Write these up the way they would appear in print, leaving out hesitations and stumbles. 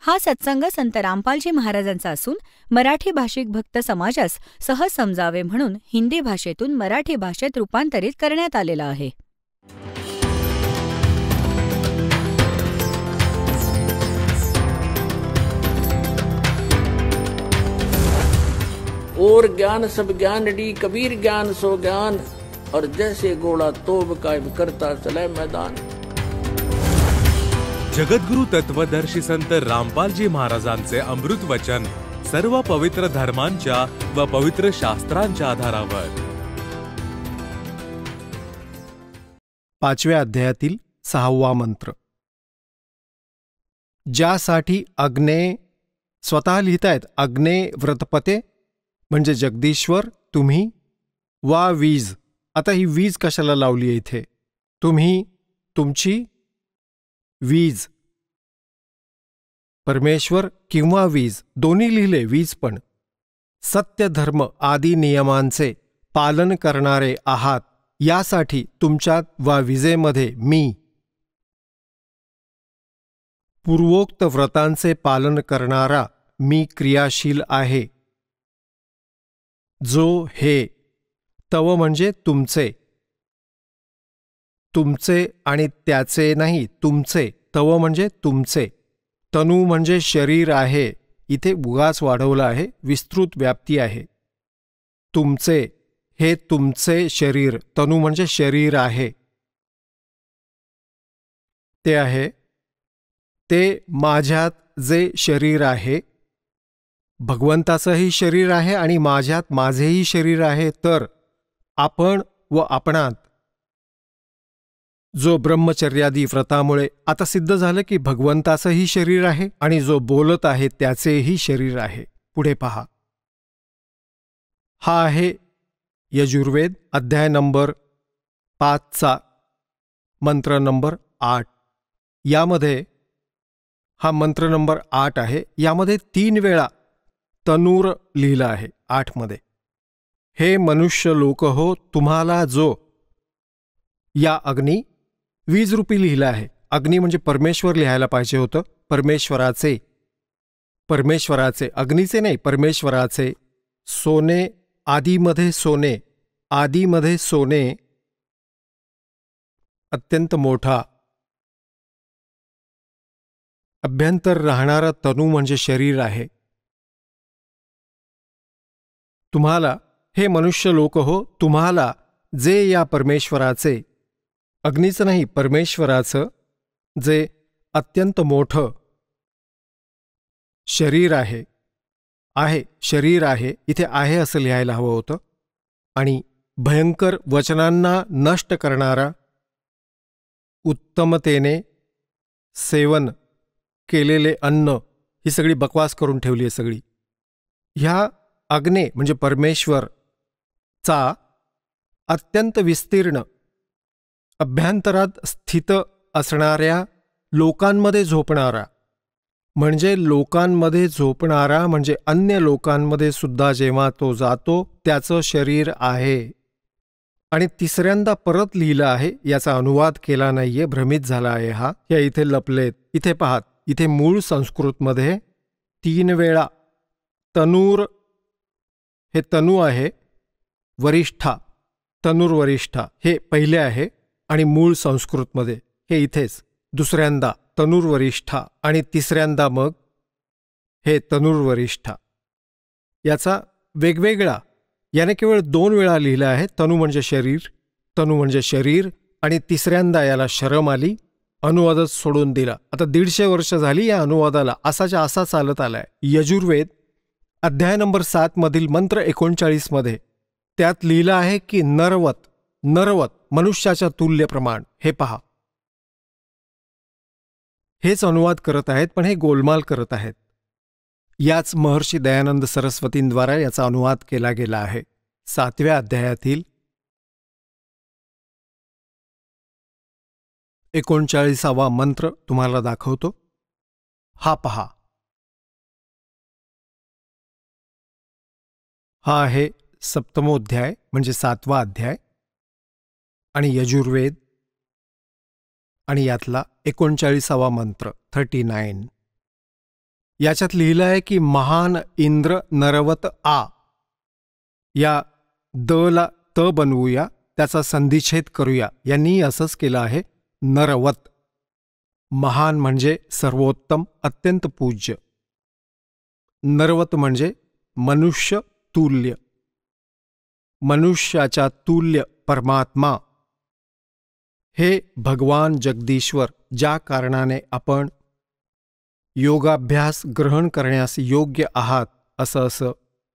हा सत्संग संत रामपालजी महाराजांचा असून मराठी भाषिक भक्त समाजास सहज समजावे म्हणून हिंदी भाषेतून मराठी भाषेत रूपांतरित करण्यात आलेला आहे. और ज्ञान सब ज्ञान डी कबीर ज्ञान सो ज्ञान और जैसे घोड़ा तोब कायम करता चले मैदान. जगद्गुरु तत्वदर्शी संत रामपालजी महाराजांचे अमृत वचन सर्व पवित्र धर्मांच्या व पवित्र शास्त्रांच्या आधारावर. 5व्या अध्यायातील 6वा मंत्र. ज्यासाठी अग्ने स्वतः लिहितायत अग्ने व्रतपते म्हणजे जगदीश्वर तुम्ही वा वीज. आता ही वीज कशाला लावली आहे इथे? तुम्ही तुमची वीज परमेश्वर किंवा वीज दोन्ही लिहिले वीज पण. सत्य धर्म आदी नियमांचे पालन करणारे आहात यासाठी तुमच्यात वा विजेमध्ये मी पूर्वोक्त व्रतांचे पालन करणारा मी क्रियाशील आहे. जो हे तव म्हणजे तुमचे, तुमचे आणि त्याचे नाही तुमचे. तव म्हणजे तुमचे. तनू म्हणजे शरीर आहे. इथे उगाच वाढवला आहे, विस्तृत व्याप्ती आहे. तुमचे हे तुमचे शरीर. तनू म्हणजे शरीर आहे. ते आहे ते माझ्यात जे शरीर आहे. भगवंताचंही शरीर आहे आणि माझ्यात माझेही शरीर आहे. तर आपण व आपणात जो ब्रह्मचर्यादी व्रतामुळे आता सिद्ध झालं की भगवंताचंही शरीर आहे आणि जो बोलत आहे त्याचेही शरीर आहे. पुढे पहा. हा आहे यजुर्वेद अध्याय नंबर 5चा मंत्र नंबर 8. यामध्ये हा मंत्र नंबर 8 आहे. यामध्ये 3 वेळा तनूर लिहिलं आहे 8 मध्ये. हे मनुष्य लोक हो, तुम्हाला जो या अग्नी वीज रूपी लिहिलं आहे. अग्नी म्हणजे परमेश्वर लिहायला पाहिजे होतं. परमेश्वराचे अग्नीचे नाही परमेश्वराचे. सोने आदीमध्ये सोने, आदीमध्ये सोने अत्यंत मोठा. अभ्यंतर राहणारा तनू म्हणजे शरीर आहे. तुम्हाला हे मनुष्य लोक हो, तुम्हाला जे या परमेश्वराचे अग्नीचं नाही परमेश्वराचं जे अत्यंत मोठं शरीर आहे शरीर आहे. इथे आहे असं लिहायला हवं होतं. आणि भयंकर वचनांना नष्ट करणारा उत्तमतेने सेवन केलेले अन्न ही सगळी बकवास करून ठेवली आहे सगळी. ह्या अग्ने म्हणजे परमेश्वरचा अत्यंत विस्तीर्ण अभ्यंतरात स्थित असणाऱ्या लोकांमध्ये झोपणारा म्हणजे अन्य लोकांमध्ये सुद्धा जेव्हा तो जातो त्याचं शरीर आहे. आणि तिसऱ्यांदा परत लिहिलं आहे. याचा अनुवाद केला नाहीये, भ्रमित झाला आहे हा. या इथे लपलेत. इथे पाहात, इथे मूळ संस्कृतमध्ये 3 वेळा तनूर हे तनू आहे. वरिष्ठा तनुर्वरिष्ठा हे पहिले आहे आणि मूळ संस्कृतमध्ये हे इथेच दुसऱ्यांदा तनुर्वरिष्ठा आणि तिसऱ्यांदा मग हे तनुर्वरिष्ठा. याचा वेगवेगळा याने केवळ 2 वेळा लिहिला आहे. तनू म्हणजे शरीर आणि तिसऱ्यांदा याला शरम आली, अनुवादच सोडून दिला. आता 150 वर्ष झाली या अनुवादाला. असाच्या असा चालत आलाय. यजुर्वेद अध्याय नंबर 7 मधील मंत्र 39 मध्ये त्यात लिहिलं आहे की नरवत मनुष्याच्या तुल्य प्रमाण. हे पहा, हेच अनुवाद करत आहेत पण हे गोलमाल करत आहेत. याच महर्षी दयानंद सरस्वतींद्वारा याचा अनुवाद केला गेला आहे. 7व्या अध्यायातील 39वा मंत्र तुम्हाला दाखवतो. हा पहा. हा आहे 7मोध्याय म्हणजे 7वा अध्याय आणि यजुर्वेद आणि यातला 39वा मंत्र 39. याच्यात लिहिलं आहे की महान इंद्र नरवत आ, या दला त बनवूया, त्याचा संधिच्छेद करूया. यांनी असंच केलं आहे. नरवत, महान म्हणजे सर्वोत्तम, अत्यंत पूज्य. नरवत म्हणजे मनुष्य तुल्य, मनुष्याच्या तुल्य परमात्मा. हे भगवान जगदीश्वर, ज्या कारणाने आपण योगाभ्यास ग्रहण करण्यास योग्य आहात, असं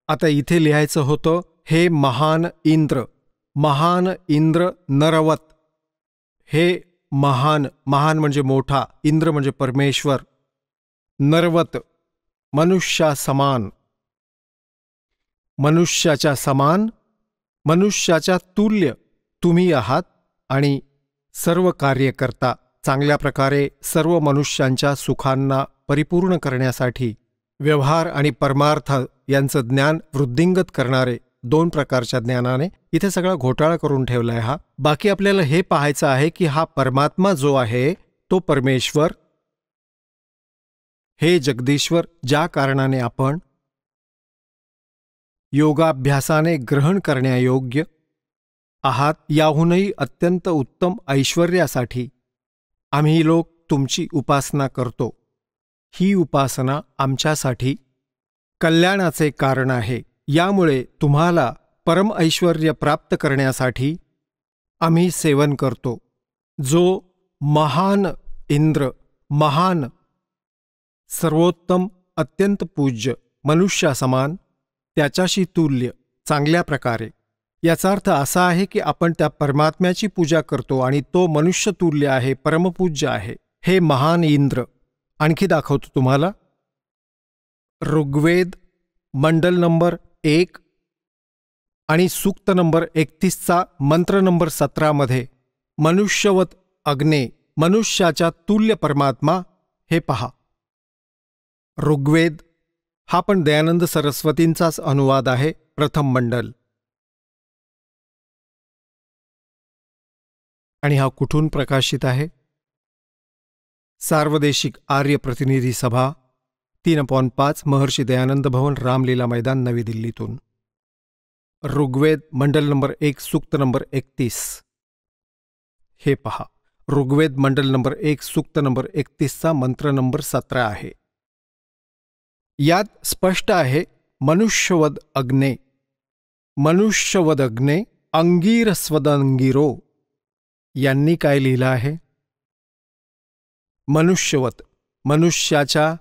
आता इथे लिहायचं होतं. हे महान इंद्र, महान इंद्र नरवत. हे महान, महान म्हणजे मोठा, इंद्र म्हणजे परमेश्वर, नरवत मनुष्या समान, मनुष्याच्या समान, मनुष्याच्या तुल्य तुम्ही आहात आणि सर्व कार्य करता. चांगल्या प्रकारे सर्व मनुष्यांच्या सुखांना परिपूर्ण करण्यासाठी व्यवहार आणि परमार्थ यांचं ज्ञान वृद्धिंगत करणारे 2 प्रकारच्या ज्ञानाने इथे सगळा घोटाळा करून ठेवलाय हा. बाकी आपल्याला हे पाहायचं आहे की हा परमात्मा जो आहे तो परमेश्वर, हे जगदीश्वर, ज्या कारणाने आपण योगाभ्यासाने ग्रहण करण्यायोग्य आहात, याहूनही अत्यंत उत्तम ऐश्वर्यासाठी आम्ही लोक तुमची उपासना करतो. ही उपासना आमच्यासाठी कल्याणाचे कारण आहे. यामुळे तुम्हाला परम ऐश्वर्य प्राप्त करण्यासाठी आम्ही सेवन करतो. जो महान इंद्र, महान, सर्वोत्तम, अत्यंत पूज्य, मनुष्यासमान, त्याच्याशी तुल्य, चांगल्या प्रकारे. याचा अर्थ असा आहे की आपण त्या परमात्म्याची पूजा करतो आणि तो मनुष्यतुल्य आहे, परमपूज्य आहे. हे महान इंद्र. आणखी दाखवतो तुम्हाला. ऋग्वेद मंडल नंबर 1 आणि सूक्त नंबर 31चा मंत्र नंबर 17 मध्ये मनुष्यवत अग्ने, मनुष्याच्या तुल्य परमात्मा. हे पहा, ऋग्वेद हा पण दयानंद सरस्वतींचाच अनुवाद आहे, प्रथम मंडल. आणि हा कुठून प्रकाशित आहे? सार्वदेशिक आर्य प्रतिनिधी सभा 3/5 महर्षी दयानंद भवन, रामलीला मैदान, नवी दिल्लीतून. ऋग्वेद मंडल नंबर 1 सूक्त नंबर 31. हे पहा, ऋग्वेद मंडल नंबर 1 सूक्त नंबर 31चा मंत्र नंबर 17 आहे. यात स्पष्ट आहे मनुष्यवद अग्ने, मनुष्यवद अग्ने अंगीरस्वदंगिरो. यांनी काय लिहिलं आहे? मनुष्यवत, मनुष्याच्या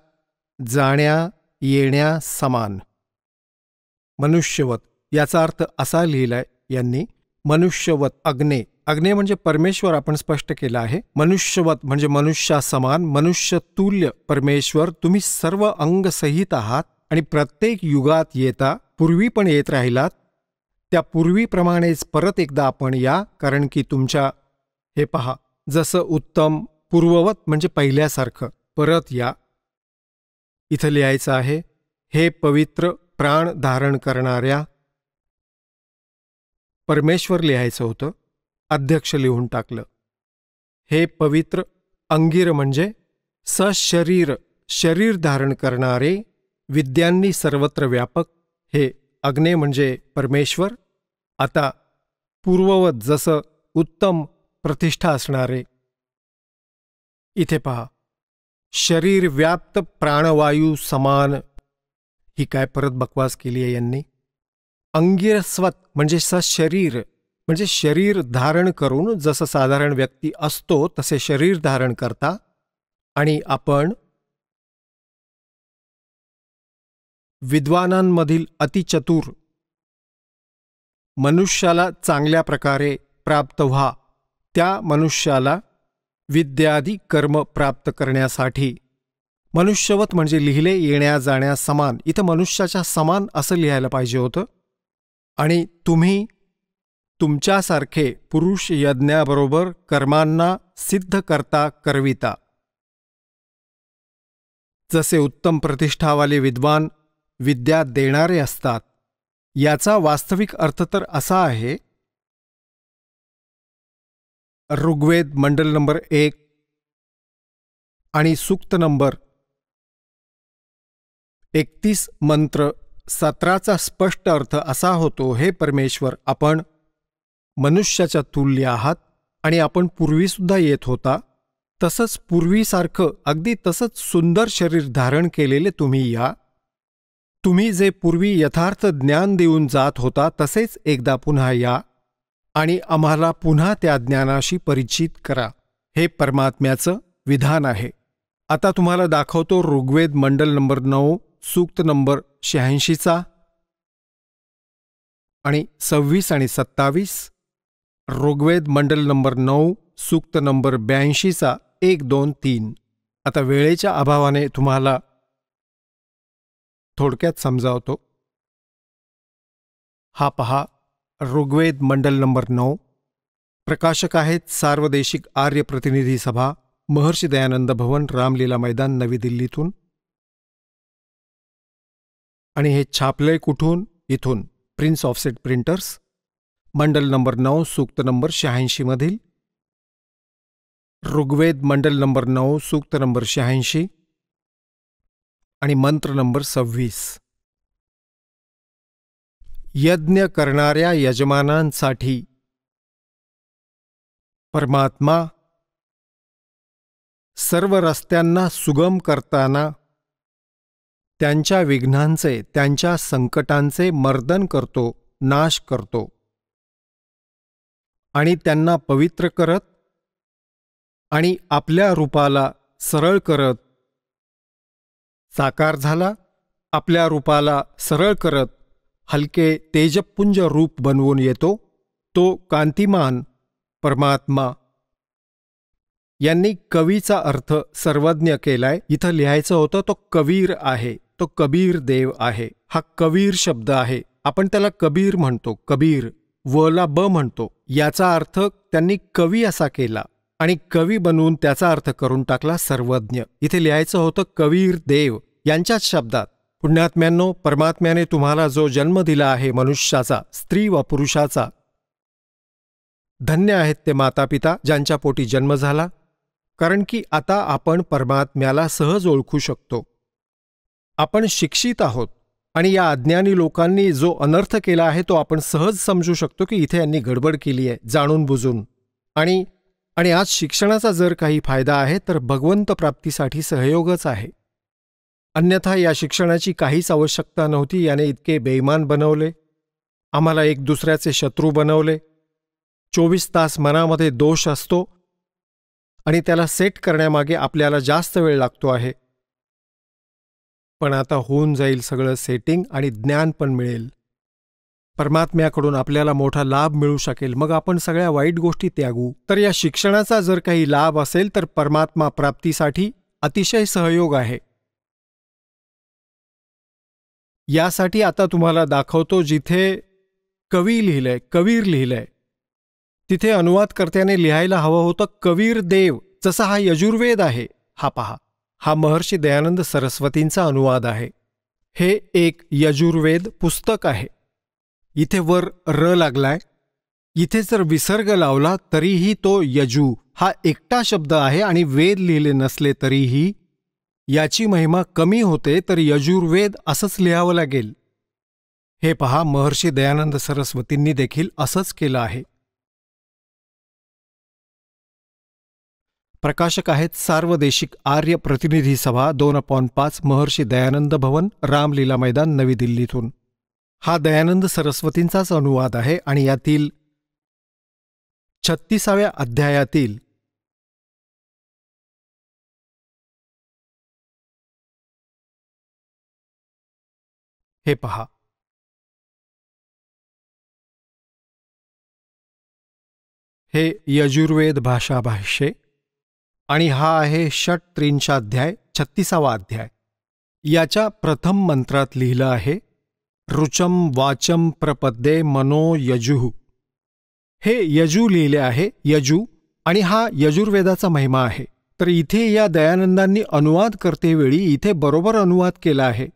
जाण्या येण्या समान. मनुष्यवत याचा अर्थ असा लिहिलाय यांनी, मनुष्यवत अग्ने. अग्ने म्हणजे परमेश्वर, आपण स्पष्ट केलं आहे. मनुष्यवत म्हणजे मनुष्यासमान, मनुष्य तुल्य परमेश्वर. तुम्ही सर्व अंगसहित आहात आणि प्रत्येक युगात येता, पूर्वी पण येत राहिलात. त्या पूर्वीप्रमाणेच परत एकदा आपण या, कारण की तुमच्या, हे पहा, जसं उत्तम, पूर्ववत म्हणजे पहिल्यासारखं परत या. इथं लिहायचं आहे, हे पवित्र प्राण धारण करणाऱ्या परमेश्वर लिहायचं होतं, अध्यक्ष लिहून टाकलं. हे पवित्र अंगिर म्हणजे सशरीर, शरीर धारण करणारे, विद्यांनी सर्वत्र व्यापक. हे अग्ने म्हणजे परमेश्वर. आता पूर्ववत जसं उत्तम प्रतिष्ठा असणारे, इथे पहा, शरीर व्याप्त प्राणवायू समान. ही काय परत बकवास केली आहे यांनी. अंगिरस्वत म्हणजे सशरीर, म्हणजे शरीर धारण करून, जसं साधारण व्यक्ती असतो तसे शरीर धारण करता. आणि आपण विद्वानांमधील अतिचतुर, मनुष्याला चांगल्या प्रकारे प्राप्त व्हा, त्या मनुष्याला विद्यादी कर्म प्राप्त करण्यासाठी. मनुष्यवत म्हणजे लिहिले येण्या जाण्या समान. इथं मनुष्याच्या समान असं लिहायला पाहिजे होतं. आणि तुम्ही तुमच्यासारखे पुरुष यज्ञाबरोबर कर्मांना सिद्ध करता करविता. जसे उत्तम प्रतिष्ठावाले विद्वान विद्या देणारे असतात. याचा वास्तविक अर्थ तर असा आहे, ऋग्वेद मंडल नंबर 1 आणि सूक्त नंबर 31 मंत्र 17चा स्पष्ट अर्थ असा होतो, हे परमेश्वर, आपण मनुष्याच्या तुल्य आहात आणि आपण पूर्वीसुद्धा येत होता, तसंच पूर्वीसारखं अगदी तसंच सुंदर शरीर धारण केलेले तुम्ही या. तुम्ही जे पूर्वी यथार्थ ज्ञान देऊन जात होता तसेच एकदा पुन्हा या आणि आम्हाला पुन्हा त्या ज्ञानाशी परिचित करा. हे परमात्म्याचं विधान आहे. आता तुम्हाला दाखवतो ऋग्वेद मंडल नंबर 9 सूक्त नंबर 86चा आणि 26 आणि 27. ऋग्वेद मंडल नंबर 9 सूक्त नंबर 82चा 1, 2, 3. आता वेळेच्या अभावाने तुम्हाला थोडक्यात समजावतो. हा पहा, ऋग्वेद मंडल नंबर 9. प्रकाशक आहेत सार्वदेशिक आर्य प्रतिनिधी सभा, महर्षी दयानंद भवन, रामलीला मैदान, नवी दिल्लीतून. आणि हे छापलंय कुठून? इथून, प्रिन्स ऑफसेट प्रिंटर्स, मंडल नंबर 9 सूक्त नंबर 86 मधील. ऋग्वेद मंडल नंबर 9 सूक्त नंबर 86 आणि मंत्र नंबर 26. यज्ञ करणाऱ्या यजमानांसाठी परमात्मा सर्व रस्त्यांना सुगम करताना त्यांच्या विघ्नांचे, त्यांच्या संकटांचे मर्दन करतो, नाश करतो आणि त्यांना पवित्र करत आणि आपल्या रूपाला सरळ करत साकार झाला. आपल्या रूपाला सरळ करत हलके तेजपुंज रूप बनवून येतो तो कांतिमान परमात्मा. यांनी कवीचा अर्थ सर्वज्ञ केलाय. इथं लिहायचं होतं तो कबीर आहे, तो कबीर देव आहे. हा कबीर शब्द आहे, आपण त्याला कबीर म्हणतो, कबीर, वला ब म्हणतो. याचा अर्थ त्यांनी कवी असा केला आणि कवी बनवून त्याचा अर्थ करून टाकला सर्वज्ञ. इथे लिहायचं होतं कबीर देव यांच्याच शब्दात. पुण्यात्म्यांनो, परमात्म्याने तुम्हाला जो जन्म दिला आहे मनुष्याचा, स्त्री व पुरुषाचा, धन्य आहेत ते मातापिता ज्यांच्या पोटी जन्म झाला, कारण की आता आपण परमात्म्याला सहज ओळखू शकतो. आपण शिक्षित आहोत आणि या अज्ञानी लोकांनी जो अनर्थ केला आहे तो आपण सहज समजू शकतो की इथे यांनी गडबड केली आहे जाणून बुजून. आणि आज शिक्षणाचा जर काही फायदा आहे तर भगवंत प्राप्तीसाठी सहयोगच आहे. अन्यथा या शिक्षणाची काहीच आवश्यकता नव्हती. याने इतके बेईमान बनवले, आम्हाला एक दुसऱ्याचे शत्रू बनवले. 24 तास मनामध्ये दोष असतो आणि त्याला सेट करण्यामागे आपल्याला जास्त वेळ लागतो आहे. पण आता होऊन जाईल सगळं सेटिंग आणि ज्ञान पण मिळेल. परमात्म्याकडून आपल्याला मोठा लाभ मिळू शकेल. मग आपण सगळ्या वाईट गोष्टी त्यागू. तर या शिक्षणाचा जर काही लाभ असेल तर परमात्मा प्राप्तीसाठी अतिशय सहयोग आहे. यासाठी आता तुम्हाला दाखवतो जिथे कवी लिहिलंय, कबीर लिहिलंय, तिथे अनुवादकर्त्याने लिहायला हवं होतं कबीर देव, जसा हा यजुर्वेद आहे. हा पहा, हा महर्षी दयानंद सरस्वतींचा अनुवाद आहे. हे एक यजुर्वेद पुस्तक आहे. इथे वर र लागलाय. इथे जर विसर्ग लावला तरीही तो यजू हा एकटा शब्द आहे आणि वेद लिहिले नसले तरीही याची महिमा कमी होते, तर यजुर्वेद असंच लिहावं लागेल. हे पहा, महर्षी दयानंद सरस्वतींनी देखील असंच केलं आहे. प्रकाशक आहेत सार्वदेशिक आर्य प्रतिनिधी सभा, 2/5, महर्षी दयानंद भवन, रामलीला मैदान, नवी दिल्लीतून. हा दयानंद सरस्वतींचाच अनुवाद आहे आणि यातील 36व्या अध्यायातील हे पहा, हे यजुर्वेद भाषा भाष्ये आणि हा आहे षट्त्रिंशाध्याय 36वा अध्याय. याच्या प्रथम मंत्रात लिहिलं आहे रुचम वाचम प्रपद्ये मनो यजुः. हे यजू लिहिले आहे, यजू, आणि हा यजुर्वेदाचा महिमा आहे. तर इथे या दयानंदांनी अनुवाद करतेवेळी इथे बरोबर अनुवाद केला आहे.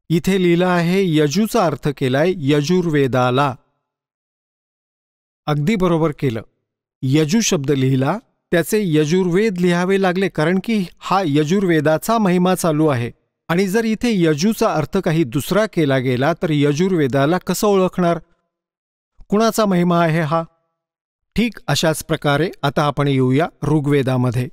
इथे लिहिलं आहे यजूचा अर्थ केलाय यजुर्वेदाला. अगदी बरोबर केलं. यजू शब्द लिहिला, त्याचे यजुर्वेद लिहावे लागले कारण की हा यजुर्वेदाचा महिमा चालू आहे आणि जर इथे यजूचा अर्थ काही दुसरा केला गेला तर यजुर्वेदाला कसं ओळखणार? कुणाचा महिमा आहे हा? ठीक अशाच प्रकारे आता आपण येऊया ऋग्वेदामध्ये.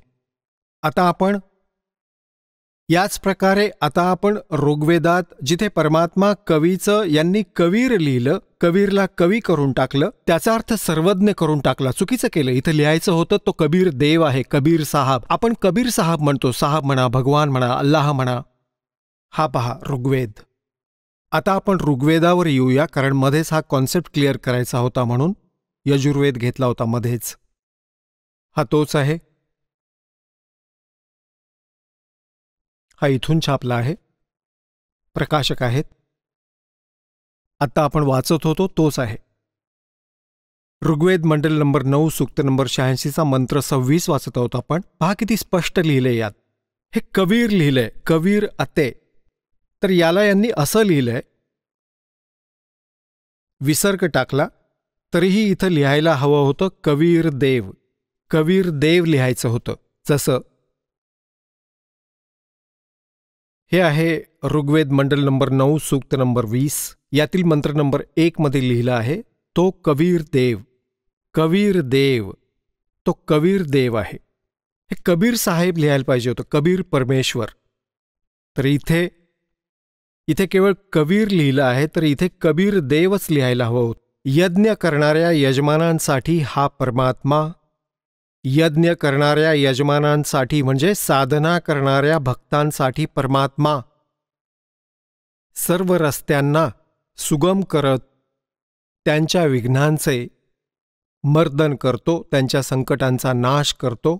याच प्रकारे आता आपण ऋग्वेदात जिथे परमात्मा कवीचं यांनी कबीर लिहिलं, कबीरला कवी करून टाकलं, त्याचा अर्थ सर्वज्ञ करून टाकला. चुकीचं केलं. इथं लिहायचं होतं तो कबीर देव आहे, कबीर साहब. आपण कबीर साहब म्हणतो. साहब म्हणा, भगवान म्हणा, अल्लाह म्हणा. हा पहा ऋग्वेद. आता आपण ऋग्वेदावर येऊया, कारण मध्येच हा कॉन्सेप्ट क्लिअर करायचा होता म्हणून यजुर्वेद घेतला होता मध्येच. हा तोच आहे. हा इथून छापला आहे. प्रकाशक आहेत. आता आपण वाचत होतो तोच आहे. ऋग्वेद मंडल नंबर 9 सूक्त नंबर 86चा मंत्र 26 वाचत आहोत आपण. पहा किती स्पष्ट लिहिलंय यात. हे कबीर लिहिलंय, कबीर अते. तर याला यांनी असं लिहिलंय, विसर्ग टाकला, तरीही इथं लिहायला हवं होतं कबीर देव. कबीर देव लिहायचं होतं. जसं हे आहे ऋग्वेद मंडल नंबर 9 सूक्त नंबर 20. यातील मंत्र नंबर 1 मध्ये लिहिलं आहे, तो कबीर देव. कबीर देव, तो कबीर देव आहे. हे कबीर साहेब लिहायला पाहिजे होतं, कबीर परमेश्वर. तर इथे केवळ कबीर लिहिलं आहे, तर इथे कबीर देवच लिहायला हवं होतं. यज्ञ करणाऱ्या यजमानांसाठी हा परमात्मा, यज्ञ करणाऱ्या यजमानांसाठी म्हणजे साधना करणाऱ्या भक्तांसाठी परमात्मा सर्व रस्त्यांना सुगम करत त्यांच्या विघ्नांचे मर्दन करतो, त्यांच्या संकटांचा नाश करतो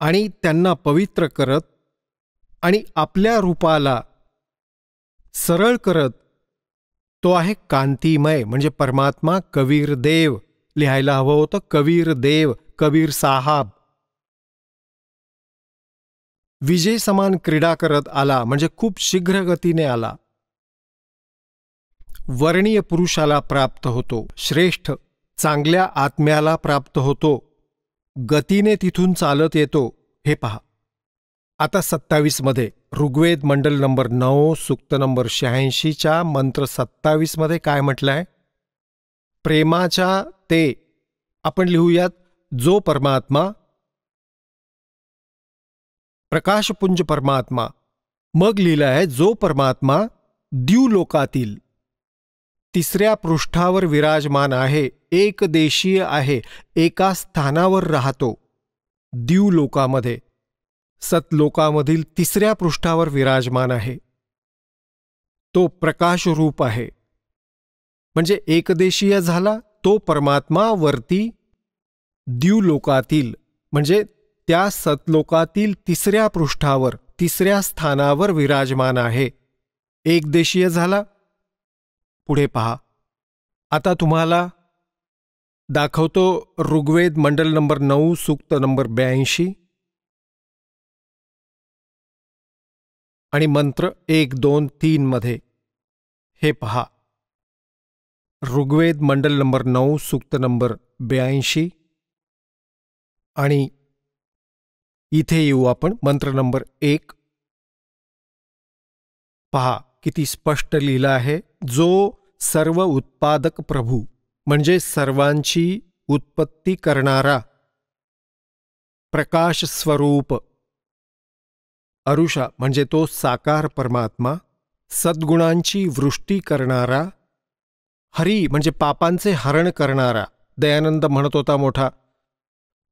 आणि त्यांना पवित्र करत आणि आपल्या रूपाला सरळ करत तो आहे कांतिमय, म्हणजे परमात्मा कबीर देव लिहायला हवं होतं कबीर देव, कबीर साहब. विजय समान क्रीडा करत आला म्हणजे खूप शीघ्र गतीने आला. वर्णीय पुरुषाला प्राप्त होतो, श्रेष्ठ चांगल्या आत्म्याला प्राप्त होतो, गतीने तिथून चालत येतो. हे पहा आता 27 मध्ये ऋग्वेद मंडल नंबर 9 सूक्त नंबर 86च्या मंत्र 27 मध्ये काय म्हटलंय? प्रेमाच्या ते आपण लिहूयात, जो परमात्मा प्रकाशपुंज परमात्मा. मग लिहिलं आहे, जो परमात्मा द्यूलोकातील तिसऱ्या पृष्ठावर विराजमान आहे, एकदेशीय आहे, एका स्थानावर राहतो. द्यूलोकामध्ये सतलोकामधील तिसऱ्या पृष्ठावर विराजमान आहे. तो प्रकाशरूप आहे. म्हणजे एकदेशीय झाला तो परमात्मा वरती द्यूलोकातील म्हणजे त्या सतलोकातील तिसऱ्या पृष्ठावर, तिसऱ्या स्थानावर विराजमान आहे. एकदेशीय झाला. पुढे पहा. आता तुम्हाला दाखवतो ऋग्वेद मंडल नंबर 9 सूक्त नंबर 82 आणि मंत्र 1, 2, 3 मध्ये. हे पहा ऋग्वेद मंडल नंबर 9 सूक्त नंबर 82 आणि इथे येऊ आपण मंत्र नंबर 1. पहा किती स्पष्ट लिहिलं आहे, जो सर्व उत्पादक प्रभू म्हणजे सर्वांची उत्पत्ती करणारा, प्रकाश स्वरूप अरुषा म्हणजे तो साकार परमात्मा, सद्गुणांची वृष्टी करणारा, हरी म्हणजे पापांचे हरण करणारा. दयानंद म्हणत होता मोठा,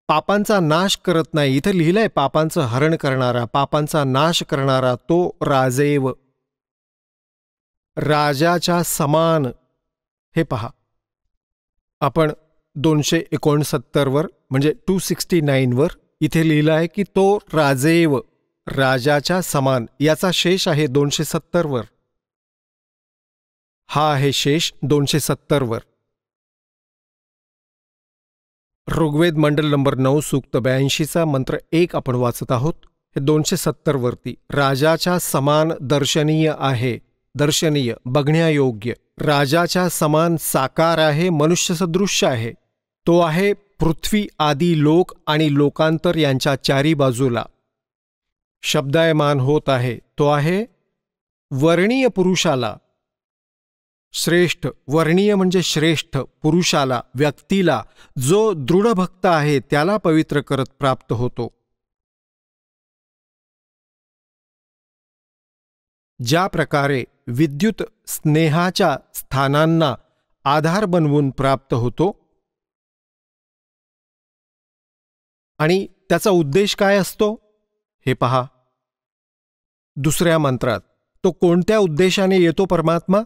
पापांचा नाश करत नाही. इथं लिहिलंय पापांचं हरण करणारा, पापांचा नाश करणारा तो राजेव, राजाच्या समान. हे पहा आपण 269 वर म्हणजे 269 वर इथे लिहिलं आहे की तो राजेव, राजाच्या समान. याचा शेष आहे 270 वर. हा आहे शेष 270 वर. ऋग्वेद मंडल नंबर 9 सूक्त 82चा मंत्र 1 आपण वाचत आहोत. हे 270 वरती राजाच्या समान दर्शनीय आहे, दर्शनीय बघण्यायोग्य, राजाच्या समान साकार आहे, मनुष्य सदृश्य आहे. तो आहे पृथ्वी आदी लोक आणि लोकांतर यांच्या चारी बाजूला. शब्दायमान होत आहे तो आहे वर्णीय पुरुषाला. श्रेष्ठ, वर्णीय म्हणजे श्रेष्ठ पुरुषाला, व्यक्तीला, जो दृढ भक्त आहे त्याला पवित्र करत प्राप्त होतो. ज्या प्रकारे विद्युत स्नेहाच्या स्थानांना आधार बनवून प्राप्त होतो आणि त्याचा उद्देश काय असतो हे पहा. दुसऱ्या मंत्रात तो कोणत्या उद्देशाने येतो परमात्मा?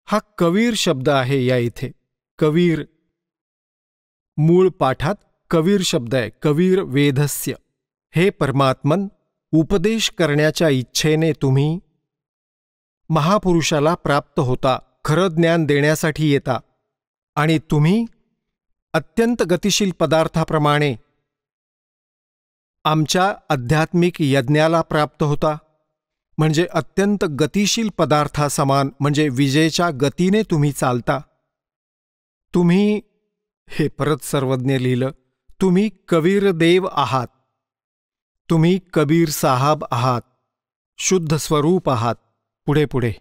हा कवीर शब्द आहे. या इथे कवीर, मूळ पाठात कवीर शब्द आहे, कवीर वेधस्य. हे परमात्मन, उपदेश करण्याच्या इच्छेने तुम्ही महापुरुषाला प्राप्त होता, खरं ज्ञान देण्यासाठी येता, आणि तुम्ही अत्यंत गतिशील पदार्थाप्रमाणे आमच्या आध्यात्मिक यज्ञाला प्राप्त होता. म्हणजे अत्यंत गतिशील पदार्थासमान, म्हणजे विजेच्या गतीने तुम्ही चालता. तुम्ही, हे परत सर्वज्ञ लिहिलं, तुम्ही कबीर देव आहात, तुम्ही कबीर साहब आहात, शुद्ध स्वरूप आहात. पुढे पुढे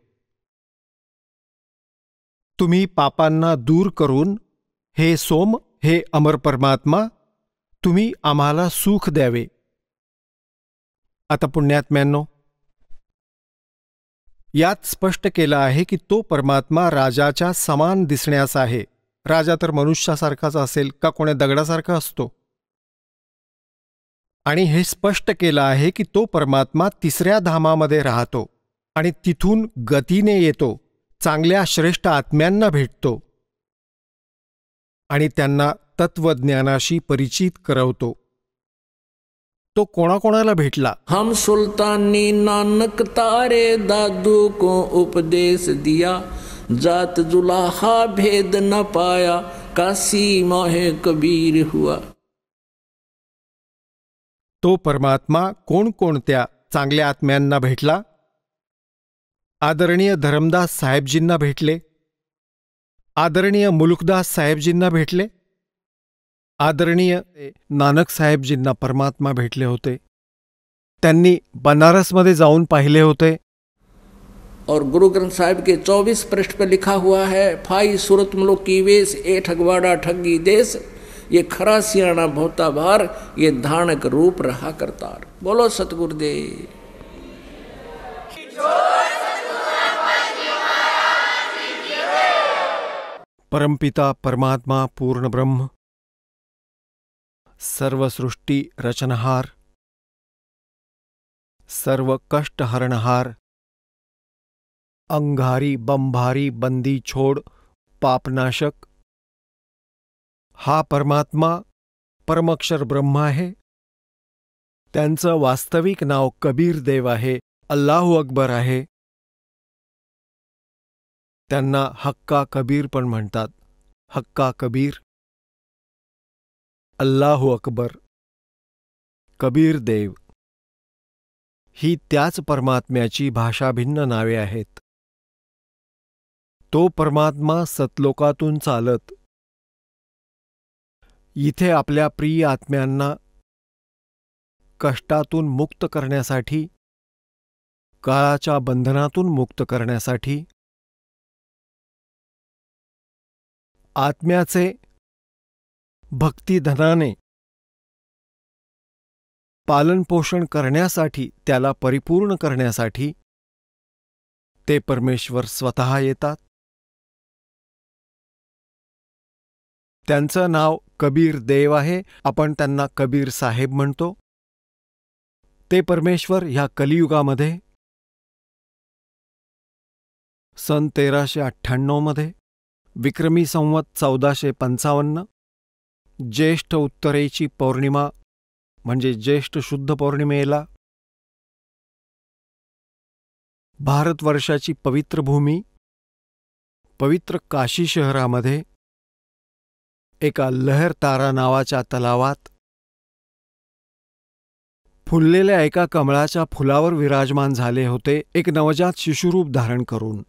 तुम्ही पापांना दूर करून, हे सोम, हे अमर परमात्मा, तुम्ही आम्हाला सुख द्यावे. आता पुण्यात्म्यांनो, यात स्पष्ट केलं आहे की तो परमात्मा राजाच्या समान दिसण्यास आहे. राजा तर मनुष्यासारखाच असेल का कोण्या दगडासारखा असतो? आणि हे स्पष्ट केलं आहे की तो परमात्मा तिसऱ्या धामामध्ये राहतो आणि तिथून गतीने येतो, चांगल्या श्रेष्ठ आत्म्यांना भेटतो आणि त्यांना तत्वज्ञानाशी परिचित करवतो. तो कोणाकोणाला भेटला? हम सुल्तानी नानक तारे दादू को उपदेश दिया, जात जुलाहा भेद न पाया, काशी माहे कबीर हुआ. तो परमात्मा कोणकोणत्या चांगल्या आत्म्यांना भेटला? आदरणीय धरमदास साहेबजींना भेटले, आदरणीय मुलुकदास साहेबजींना भेटले, आदरणीय नानक साहेबजींना परमात्मा भेटले होते. त्यांनी बनारसमध्ये जाऊन पाहिले होते. और गुरु ग्रंथ साहिब के 24 पृष्ठ पर लिखा हुआ है, फाई सूरत मलोक की वेश, ए ठगवाड़ा ठगी देश, ये खरा सियाणा भोता भार, ये धानक रूप रहा करतार. बोलो सतगुरुदेव. परमपिता परमात्मा पूर्ण ब्रह्म, सर्व सृष्टी रचनहार, सर्व कष्ट हरणहार, अंगारी बंभारी बंदी छोड पापनाशक, हा परमात्मा परमक्षर ब्रह्म आहे. त्यांचं वास्तविक नाव कबीर देव आहे, अल्लाहू अकबर आहे. त्यांना हक्का कबीर पण म्हणतात. हक्का कबीर, अल्लाहू अकबर, कबीर देव ही त्याच परमात्म्याची भाषाभिन्न नावे आहेत. तो परमात्मा सतलोकातून चालत इथे आपल्या प्रिय आत्म्यांना कष्टातून मुक्त करण्यासाठी, काळाच्या बंधनातून मुक्त करण्यासाठी, आत्म्याचे भक्तिधनाने पालनपोषण करण्यासाठी, त्याला परिपूर्ण करण्यासाठी ते परमेश्वर स्वतः येतात. त्यांचं नाव कबीर देव आहे. आपण त्यांना कबीर साहेब म्हणतो. ते परमेश्वर ह्या कलियुगामध्ये सन 1398 मध्ये विक्रमी संवत 1455 ज्येष्ठ उत्तरेची पौर्णिमा म्हणजे ज्येष्ठ शुद्ध पौर्णिमेला भारतवर्षाची पवित्र भूमी, पवित्र काशी शहरामध्ये एका लहरतारा नावाच्या तलावात फुललेल्या एका कमळाच्या फुलावर विराजमान झाले होते, एक नवजात शिशुरूप धारण करून.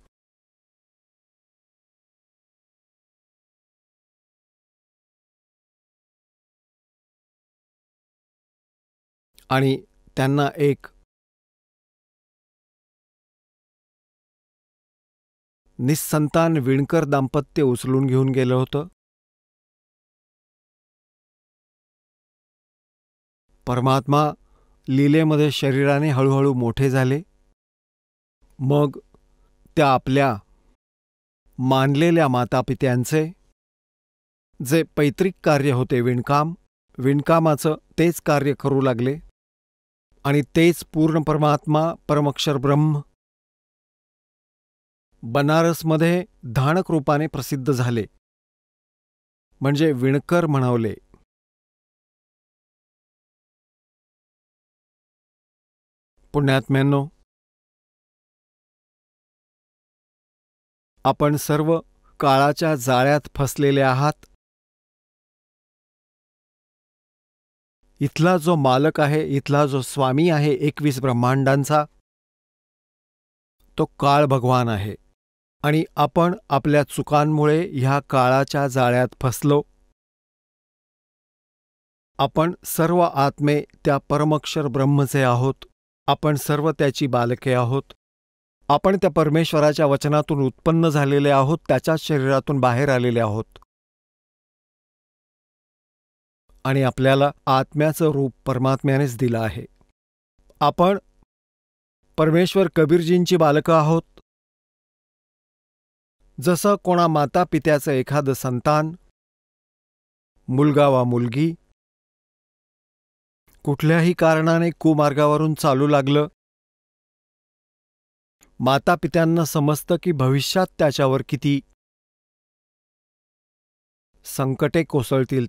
आणि त्यांना एक निस्संतान विणकर दाम्पत्य उचलून घेऊन गेलं होतं. परमात्मा लीलेमध्ये शरीराने हळूहळू मोठे झाले. मग त्या आपल्या मानलेल्या मातापित्यांचे जे पैतृक कार्य होते विणकामाचं तेच कार्य करू लागले आणि तेच पूर्ण परमात्मा परमक्षर ब्रह्म बनारसमध्ये धाणक रूपाने प्रसिद्ध झाले, म्हणजे विणकर म्हणवले. पुण्यात्म्यांनो, आपण सर्व काळाच्या जाळ्यात फसलेले आहात. इथला जो मालक आहे, इथला जो स्वामी आहे 21 ब्रह्मांडांचा, तो काळ भगवान आहे आणि आपण आपल्या चुकांमुळे ह्या काळाच्या जाळ्यात फसलो. आपण सर्व आत्मे त्या परमक्षर ब्रह्मचे आहोत. आपण सर्व त्याची बालके आहोत. आपण त्या परमेश्वराच्या वचनातून उत्पन्न झालेले आहोत, त्याच्याच शरीरातून बाहेर आलेले आहोत. आणि आपल्याला आत्म्याचं रूप परमात्म्यानेच दिलं आहे. आपण परमेश्वर कबीरजींची बालकं आहोत. जसं कोणा माता पित्याचं एखादं संतान, मुलगा वा मुलगी कुठल्याही कारणाने कुमार्गावरून चालू लागलं, मातापित्यांना समजतं की भविष्यात त्याच्यावर किती संकटे कोसळतील,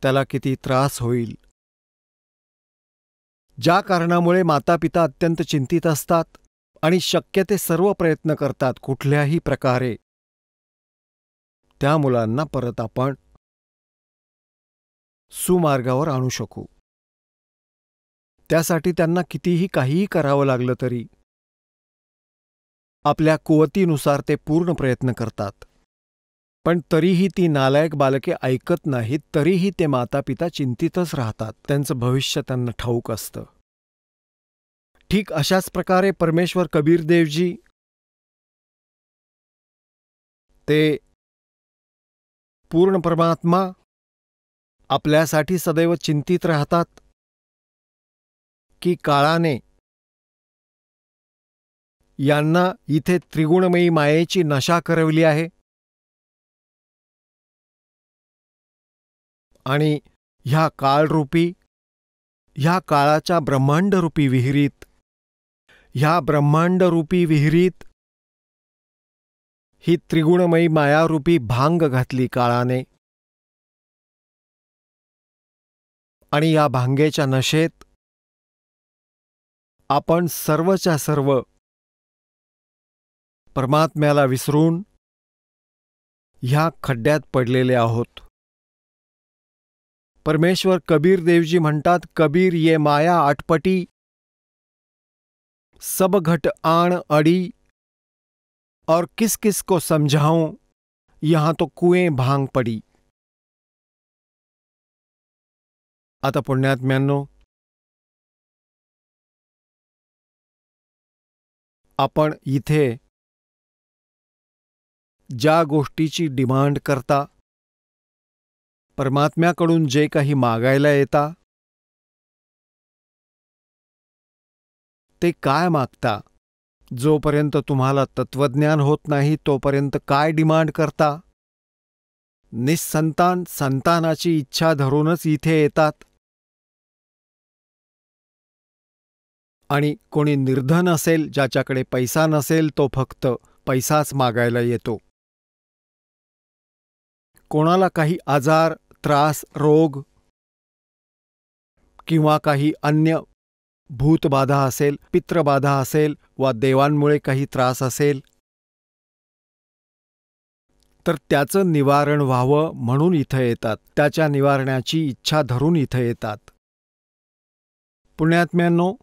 त्याला किती त्रास होईल. ज्या कारणामुळे मातापिता अत्यंत चिंतित असतात आणि शक्य ते सर्व प्रयत्न करतात कुठल्याही प्रकारे त्या मुलांना परत आपण सुमार्गावर आणू शकू. त्यासाठी त्यांना कितीही काहीही करावं लागलं तरी आपल्या कुवतीनुसार ते पूर्ण प्रयत्न करतात. पण तरीही ती नालायक बालके ऐकत नाहीत. तरीही ते मातापिता चिंतितच राहतात. त्यांचं भविष्य त्यांना ठाऊक असतं. ठीक अशाच प्रकारे परमेश्वर कबीरदेवजी ते पूर्ण परमात्मा आपल्यासाठी सदैव चिंतित राहतात की काळाने यांना इथे त्रिगुणमयी मायेची नशा करवली आहे आणि ह्या काळरूपी, ह्या काळाच्या ब्रह्मांडरूपी विहिरीत, ह्या ब्रह्मांडरूपी विहिरीत ही त्रिगुणमयी मायारूपी भांग घातली काळाने. आणि या भांगेच्या नशेत आपण सर्वच्या सर्व परमात्म्याला विसरून ह्या खड्ड्यात पडलेले आहोत. परमेश्वर कबीरदेवजी म्हणतात, कबीर ये माया आटपटी, सब घट आण अडी, और किस किस को समझाऊं, यहां तो कुएं भांग पडी. आता पुण्यात्म्यांनो, आपण इथे ज्या गोष्टीची डिमांड करता, परमात्म्याकडून जे काही मागायला येता, ते काय मागता? जोपर्यंत तुम्हाला तत्वज्ञान होत नाही तोपर्यंत काय डिमांड करता? निस्संतान संतानाची इच्छा धरूनच इथे येतात. आणि कोणी निर्धन असेल, ज्याच्याकडे पैसा नसेल, तो फक्त पैसाच मागायला येतो. कोणाला काही आजार, त्रास, रोग किंवा काही अन्य भूतबाधा असेल, पित्रबाधा असेल वा देवांमुळे काही त्रास असेल, तर त्याचं निवारण व्हावं म्हणून इथं येतात. त्याच्या निवारणाची इच्छा धरून इथं येतात. पुण्यात्म्यांनो,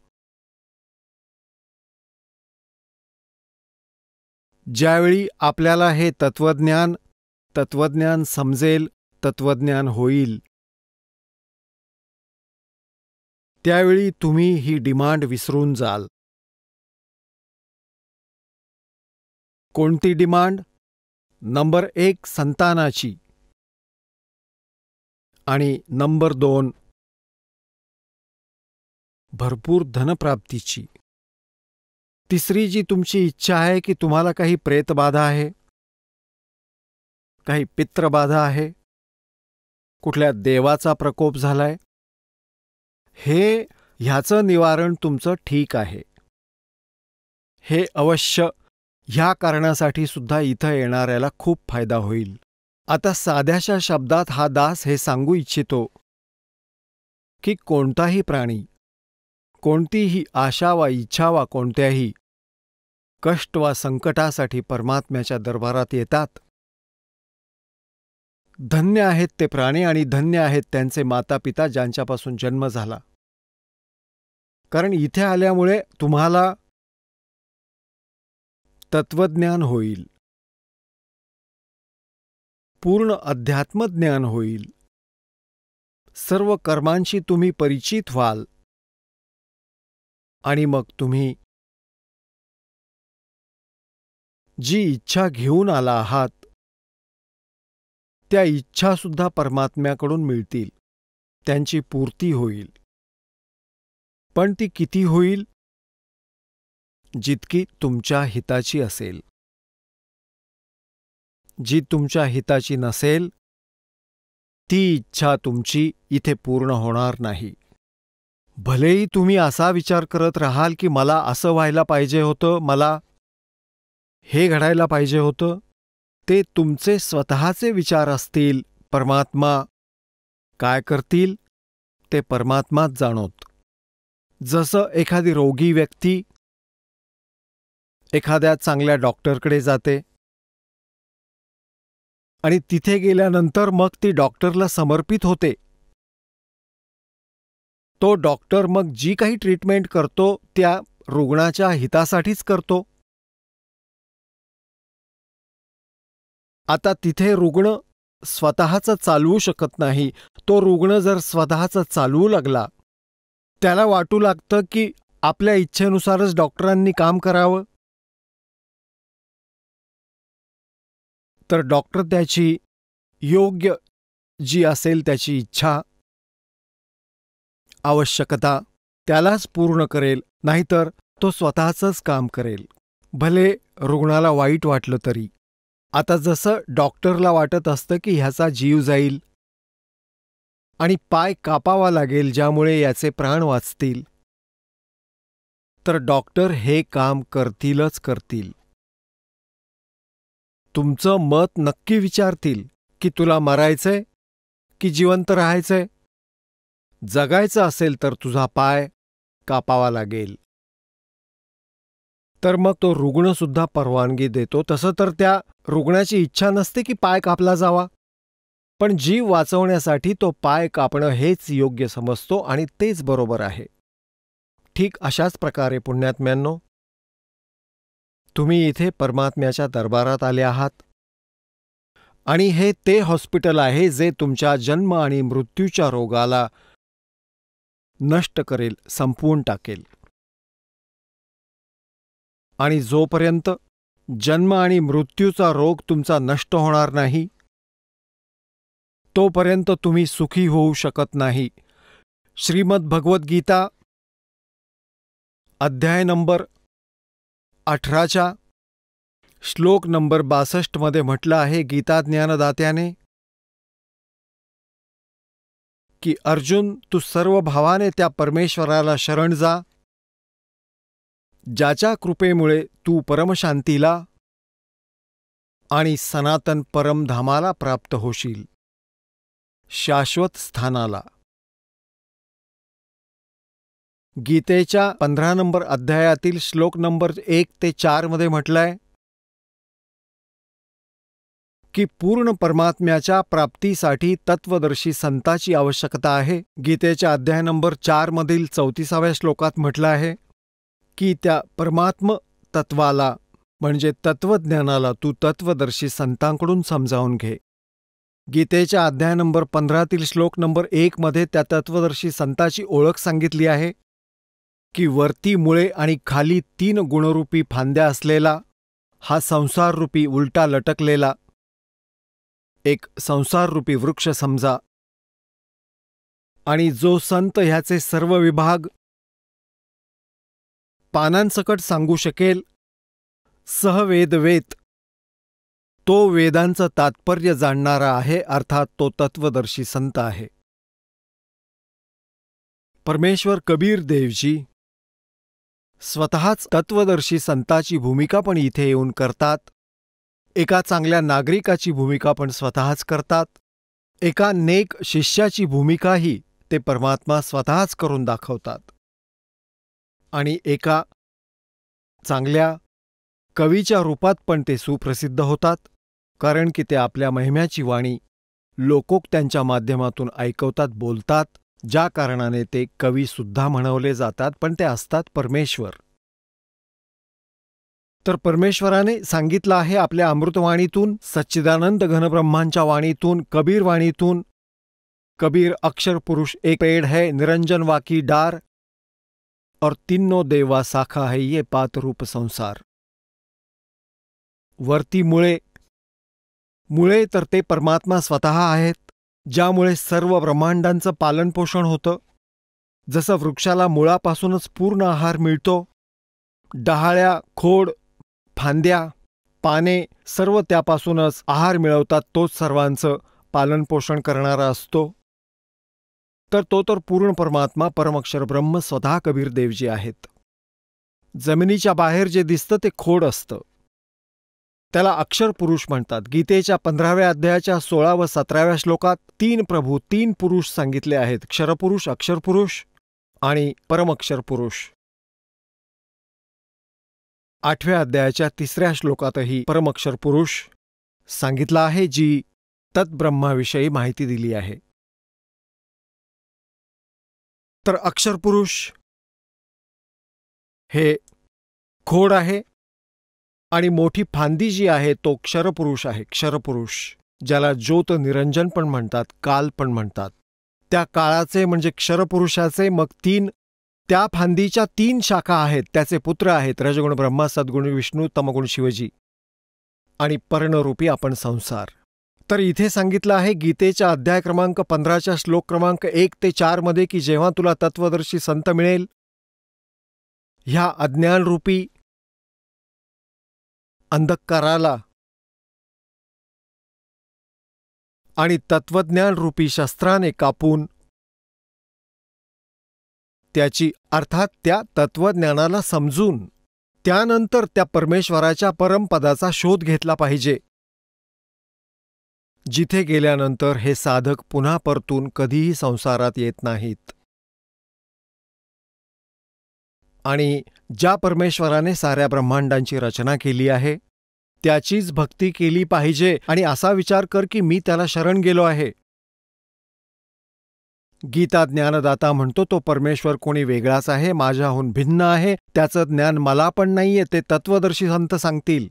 ज्यावेळी आपल्याला हे तत्वज्ञान समजेल, तत्वज्ञान होईल, त्यावेळी तुम्ही ही डिमांड विसरून जाल. कोणती डिमांड? नंबर 1 संतानाची आणि नंबर 2 भरपूर धनप्राप्तीची. तिसरी जी तुमची इच्छा आहे की तुम्हाला काही प्रेतबाधा आहे, काही पित्रबाधा आहे, कुठल्या देवाचा प्रकोप झालाय, ह्याचं निवारण तुमचं ठीक आहे. हे अवश्य ह्या कारणासाठी सुद्धा इथं येणाऱ्याला खूप फायदा होईल. आता साध्याशा शब्दात हा दास हे सांगू इच्छितो की कोणताही प्राणी, कोणतीही आशा वा इच्छा वा कोणत्याही कष्ट वा संकटासाठी परमात्म्याच्या दरबारात येतात. धन्य आहेत ते प्राणी आणि धन्य आहेत त्यांचे मातापिता ज्यांच्यापासून जन्म झाला. कारण इथे आल्यामुळे तुम्हाला तत्वज्ञान होईल, पूर्ण अध्यात्मज्ञान होईल, सर्व कर्मांशी तुम्ही परिचित व्हाल आणि मग तुम्ही जी इच्छा घेऊन आला आहात त्या इच्छासुद्धा परमात्म्याकडून मिळतील, त्यांची पूर्ती होईल. पण ती किती होईल? जितकी तुमच्या हिताची असेल. जी तुमच्या हिताची नसेल ती इच्छा तुमची इथे पूर्ण होणार नाही. भलेही तुम्ही असा विचार करत राहाल की मला असं व्हायला पाहिजे होतं, मला हे घडायला पाहिजे होतं, ते तुमचे स्वतःचे विचार असतील. परमात्मा काय करतील ते परमात्माच जाणोत. जसं एखादी रोगी व्यक्ती एखाद्या चांगल्या डॉक्टरकडे जाते आणि तिथे गेल्यानंतर मग ती डॉक्टरला समर्पित होते. तो डॉक्टर मग जी काही ट्रीटमेंट करतो त्या रुग्णाच्या हितासाठीच करतो. आता तिथे रुग्ण स्वतःचं चालवू शकत नाही. तो रुग्ण जर स्वतःचं चालवू लागला, त्याला वाटू लागतं की आपल्या इच्छेनुसारच डॉक्टरांनी काम करावं, तर डॉक्टर त्याची योग्य जी असेल त्याची इच्छा, आवश्यकता त्यालाच पूर्ण करेल, नाहीतर तो स्वतःचंच काम करेल, भले रुग्णाला वाईट वाटलं तरी. आता जसं डॉक्टरला वाटत असतं की ह्याचा जीव जाईल आणि पाय कापावा लागेल ज्यामुळे याचे प्राण वाचतील, तर डॉक्टर हे काम करतीलच करतील. तुमचं मत नक्की विचारतील की तुला मरायचंय की जिवंत राहायचंय. जगायचं असेल तर तुझा पाय कापावा लागेल. तर मग तो रुग्णसुद्धा परवानगी देतो. तसं तर त्या रुग्णाची इच्छा नसते की पाय कापला जावा, पण जीव वाचवण्यासाठी तो पाय कापणं हेच योग्य समजतो आणि तेच बरोबर आहे. ठीक अशाच प्रकारे पुण्यात्म्यांनो, तुम्ही इथे परमात्म्याच्या दरबारात आले आहात आणि हे ते हॉस्पिटल आहे जे तुमच्या जन्म आणि मृत्यूच्या रोगाला नष्ट करेल, संपवून टाकेल. आणि जोपर्यंत जन्म आणि मृत्यूचा रोग तुमचा नष्ट होणार नाही, तोपर्यंत तुम्ही सुखी होऊ शकत नाही. श्रीमद भगवद्गीता अध्याय नंबर 18 श्लोक नंबर 62 मध्ये म्हटलं आहे गीता ज्ञानदात्याने की अर्जुन, तू सर्व भावाने त्या परमेश्वराला शरण जा, ज्याच्या कृपेमुळे तू परमशांतीला आणि सनातन परमधामाला प्राप्त होशील, शाश्वत स्थानाला. गीतेच्या 15 नंबर अध्यायातील श्लोक नंबर 1 ते 4 मध्ये म्हटलंय की पूर्ण परमात्म्याच्या प्राप्तीसाठी तत्वदर्शी संताची आवश्यकता आहे. गीतेच्या अध्याय नंबर 4 मधील 34व्या श्लोकात म्हटलं आहे की त्या परमात्म तत्वाला म्हणजे तत्वज्ञानाला तू तत्वदर्शी संतांकडून समजावून घे. गीतेच्या अध्याय नंबर 15 श्लोक नंबर 1 मध्ये त्या तत्वदर्शी संताची ओळख सांगितली आहे की वरती मुळे आणि खाली 3 गुणरूपी फांद्या असलेला हा संसाररूपी उलटा लटकलेला एक संसाररूपी वृक्ष समजा, आणि जो संत ह्याचे सर्व विभाग पानांसकट सांगू शकेल सहवेदवेत, तो वेदांचं तात्पर्य जाणणारा आहे, अर्थात तो तत्वदर्शी संत आहे. परमेश्वर कबीर देवजी स्वतःच तत्वदर्शी संताची भूमिका पण इथे येऊन करतात. एका चांगल्या नागरिकाची भूमिका पण स्वतःच करतात. एका नेक शिष्याची भूमिकाही ते परमात्मा स्वतःच करून दाखवतात. आणि एका चांगल्या कवीच्या रूपात पण ते सुप्रसिद्ध होतात, कारण की ते आपल्या महिम्याची वाणी लोकोक्त्यांच्या माध्यमातून ऐकवतात, बोलतात, ज्या कारणाने ते कवीसुद्धा म्हणवले जातात, पण ते असतात परमेश्वर. तर परमेश्वराने सांगितलं आहे आपल्या अमृतवाणीतून, सच्चिदानंद घनब्रह्मांच्या वाणीतून, कबीर वाणीतून, कबीर अक्षर पुरुष एक पेड़ है निरंजन वाकी डार और तीनों देवा साखा है ये पात रूप संसार. वरती मुळे, मुळे तर ते परमात्मा स्वतः आहेत, ज्यामुळे सर्व ब्रह्मांडांचं पालनपोषण होतं. जसं वृक्षाला मुळापासूनच पूर्ण आहार मिळतो, डहाळ्या, खोड, फांद्या, पाने सर्व त्यापासूनच आहार मिळवतात, तोच सर्वांचं पालनपोषण करणारा असतो. तर तो तर पूर्ण परमात्मा परमक्षर ब्रह्म स्वतः कबीर देवजी आहेत. जमिनीच्या बाहेर जे दिसतं ते खोड असतं, त्याला अक्षर पुरुष म्हणतात. गीतेच्या 15व्या अध्यायाच्या 16 व 17व्या श्लोकात 3 प्रभू, 3 पुरुष सांगितले आहेत, क्षरपुरुष, अक्षरपुरुष आणि परमक्षर पुरुष. 8व्या अध्यायाच्या 3ऱ्या श्लोकातही परमक्षर पुरुष सांगितला आहे, जी तत्ब्रह्माविषयी माहिती दिली आहे. तर अक्षरपुरुष हे खोड आहे आणि मोठी फांदी जी आहे तो क्षरपुरुष आहे. क्षरपुरुष ज्याला ज्योत निरंजन पण म्हणतात, काल पण म्हणतात. त्या काळाचे म्हणजे क्षरपुरुषाचे मग 3, त्या फांदीच्या 3 शाखा आहेत, त्याचे पुत्र आहेत रजगुण ब्रह्मा, सद्गुण विष्णू, तमगुण शिवजी आणि पर्णरूपी आपण संसार. तर इथे सांगितलं आहे गीतेच्या अध्याय क्रमांक 15च्या श्लोक क्रमांक 1 ते 4 मध्ये की जेव्हा तुला तत्वदर्शी संत मिळेल, ह्या अज्ञानरूपी अंधकाराला आणि तत्वज्ञान रूपी शस्त्राने कापून त्याची, अर्थात त्या तत्वज्ञानाला समजून त्यानंतर त्या परमेश्वराच्या परमपदाचा शोध घेतला पाहिजे, जिथे गेल्यानंतर हे साधक पुन्हा परतून कधीही संसारात येत नाहीत. आणि ज्या परमेश्वराने साऱ्या ब्रह्मांडांची रचना केली आहे त्याचीच भक्ती केली पाहिजे. आणि असा विचार कर की मी त्याला शरण गेलो आहे. गीता ज्ञानदाता म्हणतो तो परमेश्वर कोणी वेगळाच आहे, माझ्याहून भिन्न आहे, त्याचं ज्ञान मला पण नाहीये, ते तत्वदर्शी संत सांगतील.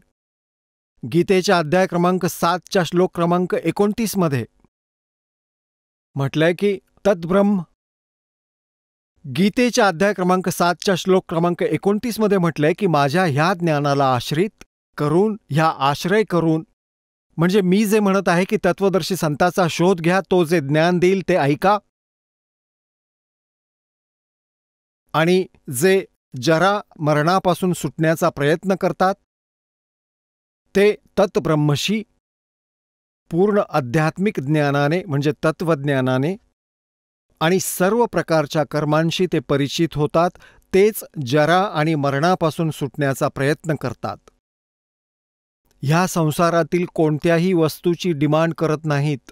गीतेच्या अध्याय क्रमांक 7च्या श्लोक क्रमांक 29 मध्ये म्हटलंय की तद्ब्रह्म. गीतेच्या अध्याय क्रमांक 7च्या श्लोक क्रमांक 29 मध्ये म्हटलंय की माझ्या ह्या ज्ञानाला आश्रित करून, ह्या आश्रय करून, म्हणजे मी जे म्हणत आहे की तत्वदर्शी संताचा शोध घ्या, तो जे ज्ञान देईल ते ऐका, आणि जे जरा मरणापासून सुटण्याचा प्रयत्न करतात ते तत्ब्रह्मशी पूर्ण आध्यात्मिक ज्ञानाने म्हणजे तत्वज्ञानाने आणि सर्व प्रकारच्या कर्मांशी ते परिचित होतात, तेच जरा आणि मरणापासून सुटण्याचा प्रयत्न करतात. ह्या संसारातील कोणत्याही वस्तूची डिमांड करत नाहीत.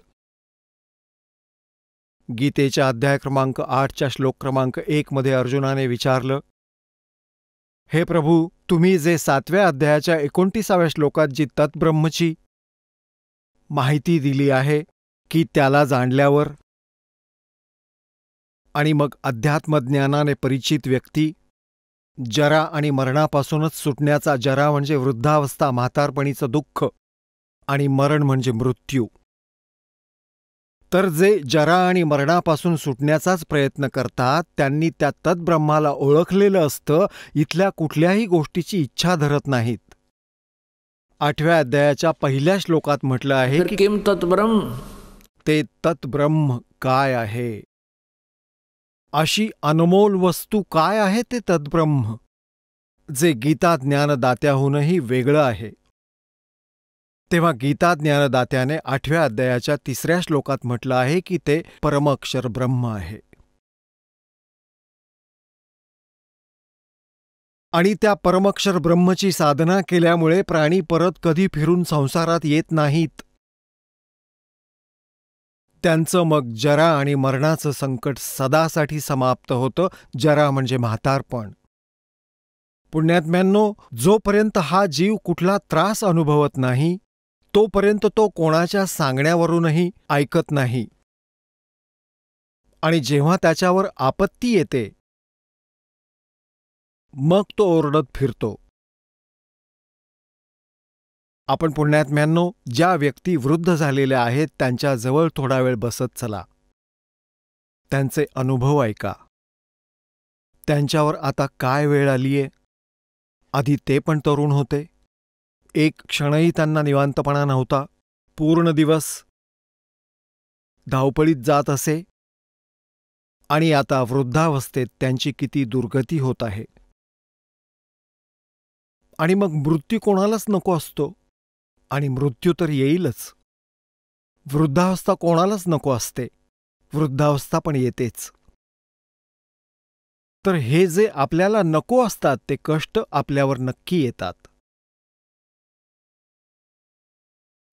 गीतेच्या अध्याय क्रमांक 8च्या श्लोक क्रमांक 1 मध्ये अर्जुनाने विचारलं, हे प्रभू, तुम्ही जे 7व्या अध्यायाच्या 29व्या श्लोकात जी तत्ब्रह्मची माहिती दिली आहे की त्याला जाणल्यावर आणि मग अध्यात्मज्ञानाने परिचित व्यक्ती जरा आणि मरणापासूनच सुटण्याचा, जरा म्हणजे वृद्धावस्था, म्हातारपणीचं दुःख, आणि मरण म्हणजे मृत्यू, तर जे जरा आणि मरणापासून सुटण्याचाच प्रयत्न करतात त्यांनी त्या तद्ब्रह्माला ओळखलेलं असतं, इथल्या कुठल्याही गोष्टीची इच्छा धरत नाहीत. 8व्या अध्यायाच्या पहिल्या श्लोकात म्हटलं आहे फिर की किम तत्ब्रह्म, ते तद्ब्रह्म काय आहे, अशी अनमोल वस्तू काय आहे ते तद्ब्रह्म, जे गीता ज्ञानदात्याहूनही वेगळं आहे. तेव्हा गीता ज्ञानदात्याने 8व्या अध्यायाच्या 3ऱ्या श्लोकात म्हटलं आहे की ते परमअक्षर ब्रह्म आहे. आणि त्या परमअक्षर ब्रह्मची साधना केल्यामुळे प्राणी परत कधी फिरून संसारात येत नाहीत. त्यांचं मग जरा आणि मरणाचं संकट सदासाठी समाप्त होतं. जरा म्हणजे म्हातारपण. पुण्यात्म्यांनो, जोपर्यंत हा जीव कुठला त्रास अनुभवत नाही तोपर्यंत तो कोणाच्या सांगण्यावरूनही ऐकत नाही. आणि जेव्हा त्याच्यावर आपत्ती येते मग तो ओरडत फिरतो. आपण पुण्यात्म्यांनो, ज्या व्यक्ती वृद्ध झालेल्या आहेत त्यांच्याजवळ थोडा वेळ बसत चला. त्यांचे अनुभव ऐका. त्यांच्यावर आता काय वेळ आलीये. आधी ते पण तरुण होते. एक क्षणही त्यांना निवांतपणा नव्हता. पूर्ण दिवस धावपळीत जात असे. आणि आता वृद्धावस्थेत त्यांची किती दुर्गती होत आहे. आणि मग मृत्यू कोणालाच नको असतो. आणि मृत्यू तर येईलच. वृद्धावस्था कोणालाच नको असते. वृद्धावस्था पण येतेच. तर हे जे आपल्याला नको असतात ते कष्ट आपल्यावर नक्की येतात.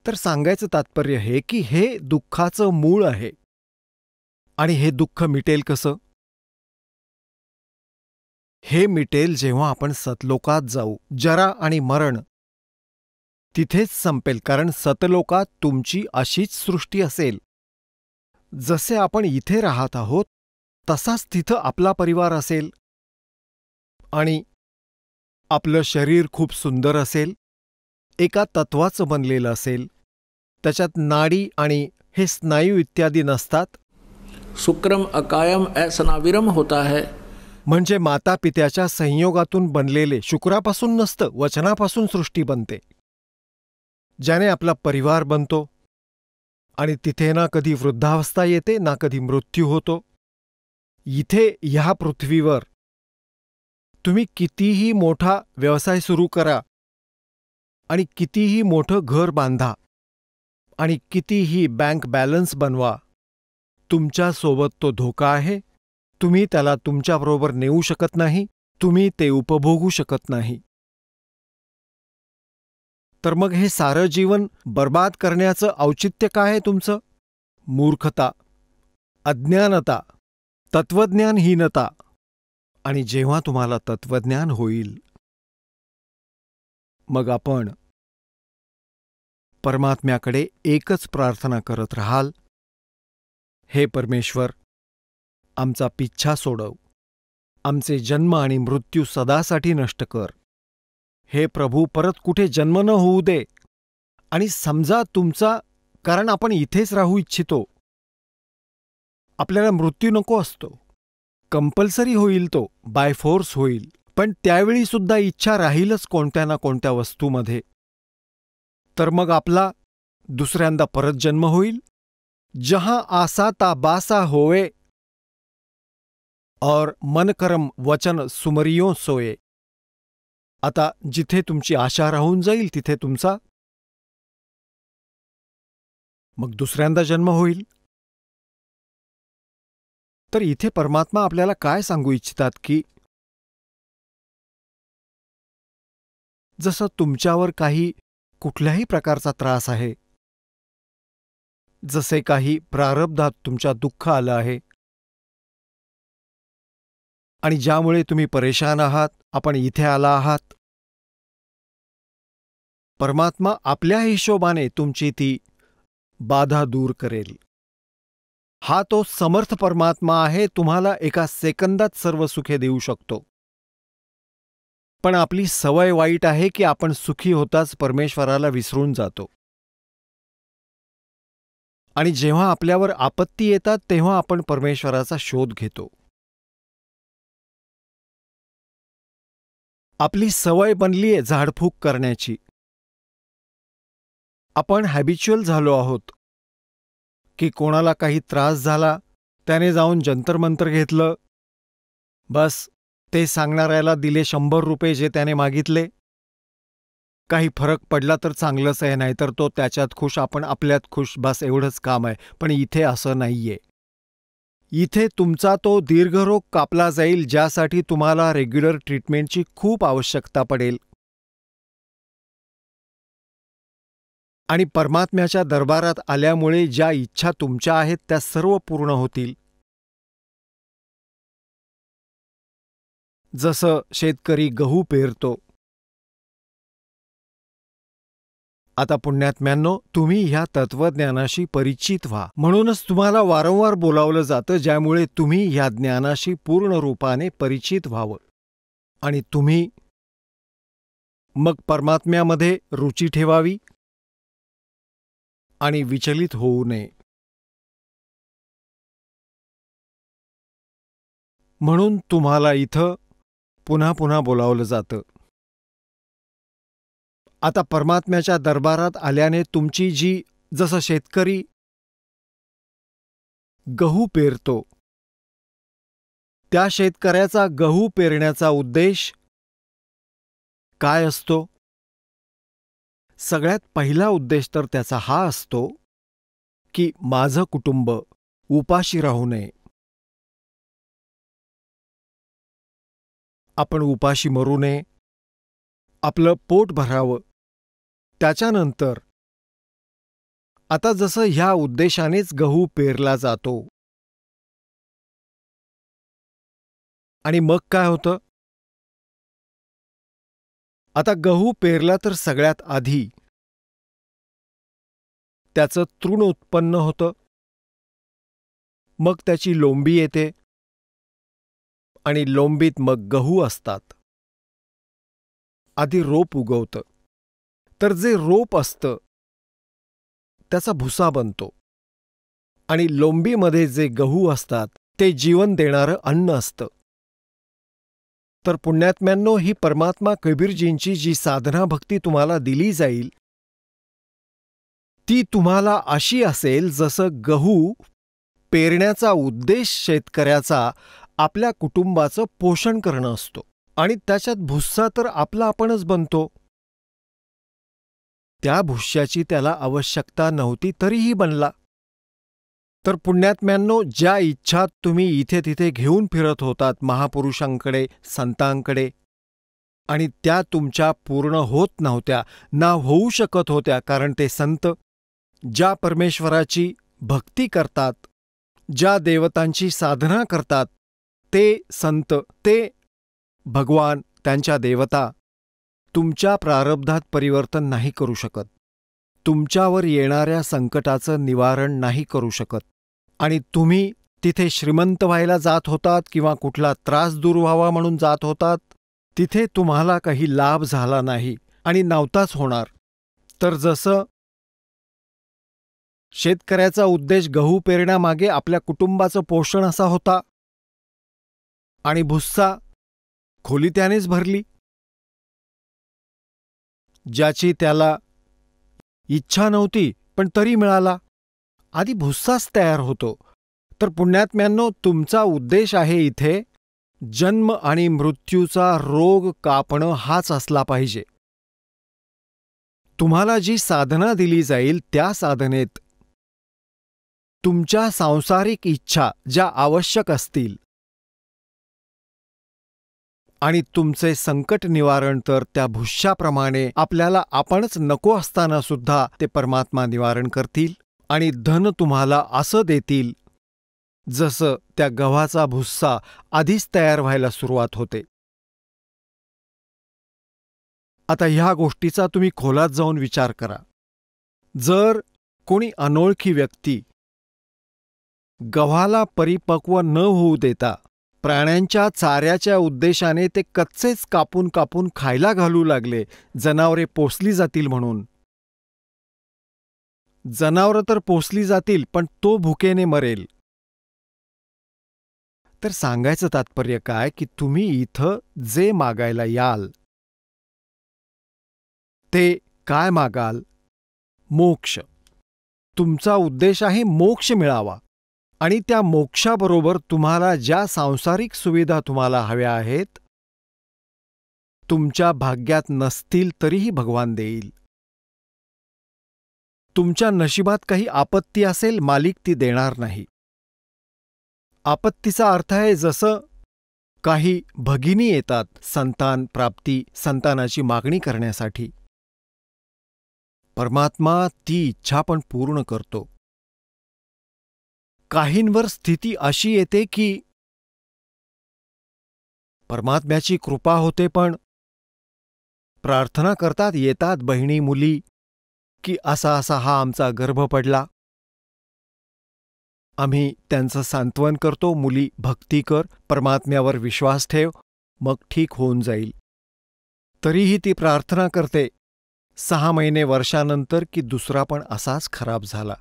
तर सांगायचं तात्पर्य हे की हे दुःखाचं मूळ आहे. आणि हे दुःख मिटेल कसं? हे मिटेल जेव्हा आपण सतलोकात जाऊ. जरा आणि मरण तिथेच संपेल, कारण सतलोकात तुमची अशीच सृष्टी असेल. जसे आपण इथे राहत आहोत तसाच तिथं आपला परिवार असेल. आणि आपलं शरीर खूप सुंदर असेल. एका तत्वाचं बनलेलं असेल. त्याच्यात नाडी आणि हे स्नायू इत्यादी नसतात. शुक्रम अकायम असनाविरम होता है. म्हणजे मातापित्याच्या संयोगातून बनलेले. शुक्रापासून नसतं, वचनापासून सृष्टी बनते, ज्याने आपला परिवार बनतो. आणि तिथे ना कधी वृद्धावस्था येते ना कधी मृत्यू होतो. इथे ह्या पृथ्वीवर तुम्ही कितीही मोठा व्यवसाय सुरू करा आणि कितीही मोठं घर बांधा आणि कितीही बँक बॅलन्स बनवा, तुमच्यासोबत तो धोका आहे. तुम्ही त्याला तुमच्याबरोबर नेऊ शकत नाही. तुम्ही ते उपभोगू शकत नाही. तर मग हे सारं जीवन बर्बाद करण्याचं औचित्य काय आहे तुमचं? मूर्खता, अज्ञानता, तत्वज्ञानहीनता. आणि जेव्हा तुम्हाला तत्वज्ञान होईल मग आपण परमात्म्याकडे एकच प्रार्थना करत राहाल, हे परमेश्वर, आमचा पिच्छा सोडव. आमचे जन्म आणि मृत्यू सदासाठी नष्ट कर. हे प्रभू, परत कुठे जन्म न होऊ दे. आणि समजा तुमचा, कारण आपण इथेच राहू इच्छितो. आपल्याला मृत्यू नको असतो. कंपल्सरी होईल तो, बाय फोर्स होईल. पण त्यावेळी सुद्धा इच्छा राहीलच कोणत्या ना कोणत्या वस्तूमध्ये. तर मग आपला दुसऱ्यांदा परत जन्म होईल. जहां आसा ता बासा होवे और मन करम वचन सुमरियों सोये. आता जिथे तुमची आशा राहून जाईल तिथे तुमचा मग दुसऱ्यांदा जन्म होईल. तर इथे परमात्मा आपल्याला काय सांगू इच्छितात की जसं तुमच्यावर काही कुठल्याही प्रकारचा त्रास आहे, जसे काही प्रारब्धात तुमच्या दुःख आलं आहे आणि ज्यामुळे तुम्ही परेशान आहात, आपण इथे आला आहात, परमात्मा आपल्या हिशोबाने तुमची ती बाधा दूर करेल. हा तो समर्थ परमात्मा आहे. तुम्हाला एका सेकंदात सर्व सुखे देऊ शकतो. पण आपली सवय वाईट आहे की आपण सुखी होताच परमेश्वराला विसरून जातो. आणि जेव्हा आपल्यावर आपत्ती येतात तेव्हा आपण परमेश्वराचा शोध घेतो. आपली सवय बनलीये झाडफूक करण्याची. आपण हॅबिच्युअल झालो आहोत की कोणाला काही त्रास झाला त्याने जाऊन जंतरमंतर घेतलं, बस ते सांगणाऱ्याला दिले 100 रुपये जे त्याने मागितले. काही फरक पडला तर चांगलंच आहे, नाहीतर तो त्याच्यात खुश, आपण आपल्यात खुश, बस एवढंच काम आहे. पण इथे असं नाहीये. इथे तुमचा तो दीर्घरोग कापला जाईल ज्यासाठी तुम्हाला रेग्युलर ट्रीटमेंटची खूप आवश्यकता पडेल. आणि परमात्म्याच्या दरबारात आल्यामुळे ज्या इच्छा तुमच्या आहेत त्या सर्व पूर्ण होतील. जसं शेतकरी गहू पेरतो. आता पुण्यात्म्यांनो, तुम्ही ह्या तत्वज्ञानाशी परिचित व्हा. म्हणूनच तुम्हाला वारंवार बोलावलं जातं, ज्यामुळे तुम्ही ह्या ज्ञानाशी पूर्ण रूपाने परिचित व्हावं. आणि तुम्ही मग परमात्म्यामध्ये रुची ठेवावी आणि विचलित होऊ नये. म्हणून तुम्हाला इथं पुन्हा पुन्हा बोलावलं जातं. आता परमात्म्याच्या दरबारात आल्याने तुमची जी, जसं शेतकरी गहू पेरतो, त्या शेतकऱ्याचा गहू पेरण्याचा उद्देश काय असतो? सगळ्यात पहिला उद्देश तर त्याचा हा असतो की माझं कुटुंब उपाशी राहू नये. आपण उपाशी मरू नये, आपलं पोट भरावं. त्याच्यानंतर आता जसं ह्या उद्देशानेच गहू पेरला जातो. आणि मग काय होतं? आता गहू पेरला तर सगळ्यात आधी त्याचं तृण उत्पन्न होतं, मग त्याची लोंबी येते आणि लोंबीत मग गहू असतात. आधी रोप उगवतं, तर जे रोप असतं त्याचा भुसा बनतो आणि लोंबीमध्ये जे गहू असतात ते जीवन देणारं अन्न असतं. तर पुण्यात्म्यांनो, ही परमात्मा कबीरजींची जी साधना भक्ती तुम्हाला दिली जाईल ती तुम्हाला अशी असेल जसं गहू पेरण्याचा उद्देश शेतकऱ्याचा आपल्या कुटुंबाचं पोषण करणं असतो आणि त्याच्यात भुस्सा तर आपला आपणच बनतो. त्या भुस्याची त्याला आवश्यकता नव्हती तरीही बनला. तर पुण्यात्म्यांनो, ज्या इच्छा तुम्ही इथे तिथे घेऊन फिरत होतात महापुरुषांकडे, संतांकडे, आणि त्या तुमच्या पूर्ण होत नव्हत्या, ना होऊ शकत होत्या, कारण ते संत ज्या परमेश्वराची भक्ती करतात, ज्या देवतांची साधना करतात, ते संत, ते भगवान, त्यांच्या देवता तुमच्या प्रारब्धात परिवर्तन नाही करू शकत, तुमच्यावर येणाऱ्या संकटाचं निवारण नाही करू शकत. आणि तुम्ही तिथे श्रीमंत व्हायला जात होतात किंवा कुठला त्रास दूर व्हावा म्हणून जात होतात, तिथे तुम्हाला काही लाभ झाला नाही आणि नव्हताच होणार. तर जसं शेतकऱ्याचा उद्देश गहू पेरण्यामागे आपल्या कुटुंबाचं पोषण असा होता आणि भुस्सा खोली त्यानेच भरली, ज्याची त्याला इच्छा नव्हती पण तरी मिळाला. आधी भुस्साच तयार होतो. तर पुण्यात्म्यांनो, तुमचा उद्देश आहे इथे जन्म आणि मृत्यूचा रोग कापणं हाच असला पाहिजे. तुम्हाला जी साधना दिली जाईल त्या साधनेत तुमच्या सांसारिक इच्छा ज्या आवश्यक असतील आणि तुमचे संकट निवारण तर त्या भुष्याप्रमाणे आपल्याला आपणच नको असताना सुद्धा ते परमात्मा निवारण करतील आणि धन तुम्हाला असं देतील जसं त्या गव्हाचा भुस्सा आधीच तयार व्हायला सुरुवात होते. आता ह्या गोष्टीचा तुम्ही खोलात जाऊन विचार करा. जर कोणी अनोळखी व्यक्ती गव्हाला परिपक्व न होऊ देता प्राण्यांच्या चाऱ्याच्या उद्देशाने ते कच्चेच कापून कापून खायला घालू लागले, जनावरे पोसली जातील म्हणून, जनावरं तर पोसली जातील, पण तो भुकेने मरेल. तर सांगायचं तात्पर्य काय की तुम्ही इथं जे मागायला याल ते काय मागाल? मोक्ष. तुमचा उद्देश आहे मोक्ष मिळावा, आणि त्या मोक्षाबरोबर तुम्हाला ज्या सांसारिक सुविधा तुम्हाला हव्या आहेत तुमच्या भाग्यात नसतील तरीही भगवान देईल. तुमच्या नशिबात काही आपत्ती असेल, मालिक ती देणार नाही. आपत्तीचा अर्थ आहे जसं काही भगिनी येतात संतान प्राप्ती, संतानाची मागणी करण्यासाठी. परमात्मा ती इच्छा पण पूर्ण करतो. काहींवर स्थिती अशी येते की परमात्म्याची कृपा होते, पण प्रार्थना करतात, येतात बहिणी मुली की असा असा हा आमचा गर्भ पडला. आम्ही त्यांचं सांत्वन करतो, मुली भक्ती कर, परमात्म्यावर विश्वास ठेव, मग ठीक होऊन जाईल. तरीही ती प्रार्थना करते 6 महिने वर्षानंतर की दुसरा पण असाच खराब झाला.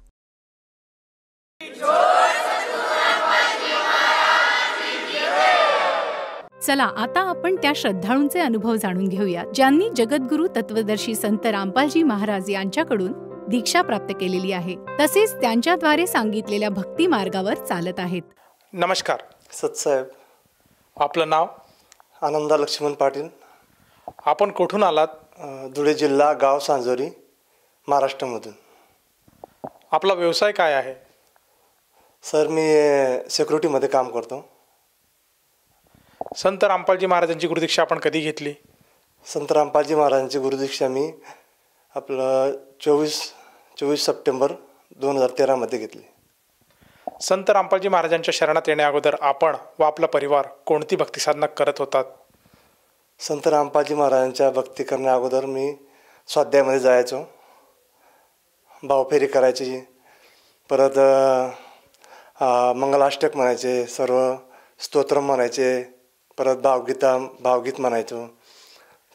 चला आता आपण त्या श्रद्धाळूंचे अनुभव जाणून घेऊया ज्यांनी जगद्गुरू तत्वदर्शी संत रामपालजी महाराज यांच्याकडून दीक्षा प्राप्त केलेली आहे, तसेच त्यांच्याद्वारे सांगितलेल्या भक्ती मार्गावर चालत आहेत. नमस्कार सतसाहेब. आपलं नाव? आनंदा लक्ष्मण पाटील. आपण कुठून आलात? धुळे जिल्हा, गाव सांजोरी, महाराष्ट्रामधून. आपला व्यवसाय काय आहे? सर मी सिक्युरिटीमध्ये काम करतो. संत रामपालजी महाराजांची गुरुदीक्षा आपण कधी घेतली? संत रामपालजी महाराजांची गुरुदीक्षा मी आपलं 24 सप्टेंबर 2013 घेतली. संत रामपालजी महाराजांच्या शरणात येण्या अगोदर आपण व आपला परिवार कोणती भक्ती साधना करत होतात? संत रामपालजी महाराजांच्या भक्ती करण्या अगोदर मी स्वाध्यायामध्ये जायचो, भावफेरी करायची, परत मंगलाष्टक म्हणायचे, सर्व स्तोत्र म्हणायचे, परत भावगीत म्हणायचो,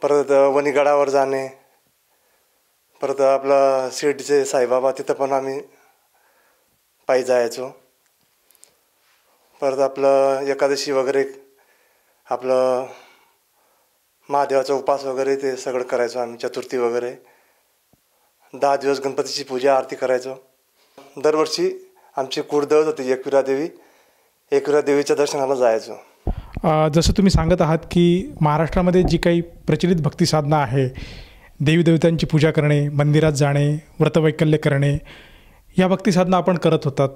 परत वणीगडावर जाणे, परत आपलं शिर्डीचे साईबाबा तिथं पण आम्ही पायी जायचो. परत आपलं एकादशी वगैरे, आपलं महादेवाचा उपास वगैरे ते सगळं करायचो आम्ही. चतुर्थी वगैरे 10 दिवस गणपतीची पूजा आरती करायचो. दरवर्षी आमची कुळदैवत होती एकविरा देवी, एकविरा देवीच्या दर्शनाला जायचो. जसं तुम्ही सांगत आहात की महाराष्ट्रामध्ये जी काही प्रचलित भक्ती साधना आहे, देवी देवतांची पूजा करणे, मंदिरात जाणे, व्रतवैकल्य करणे, या भक्ती साधना आपण करत होतात.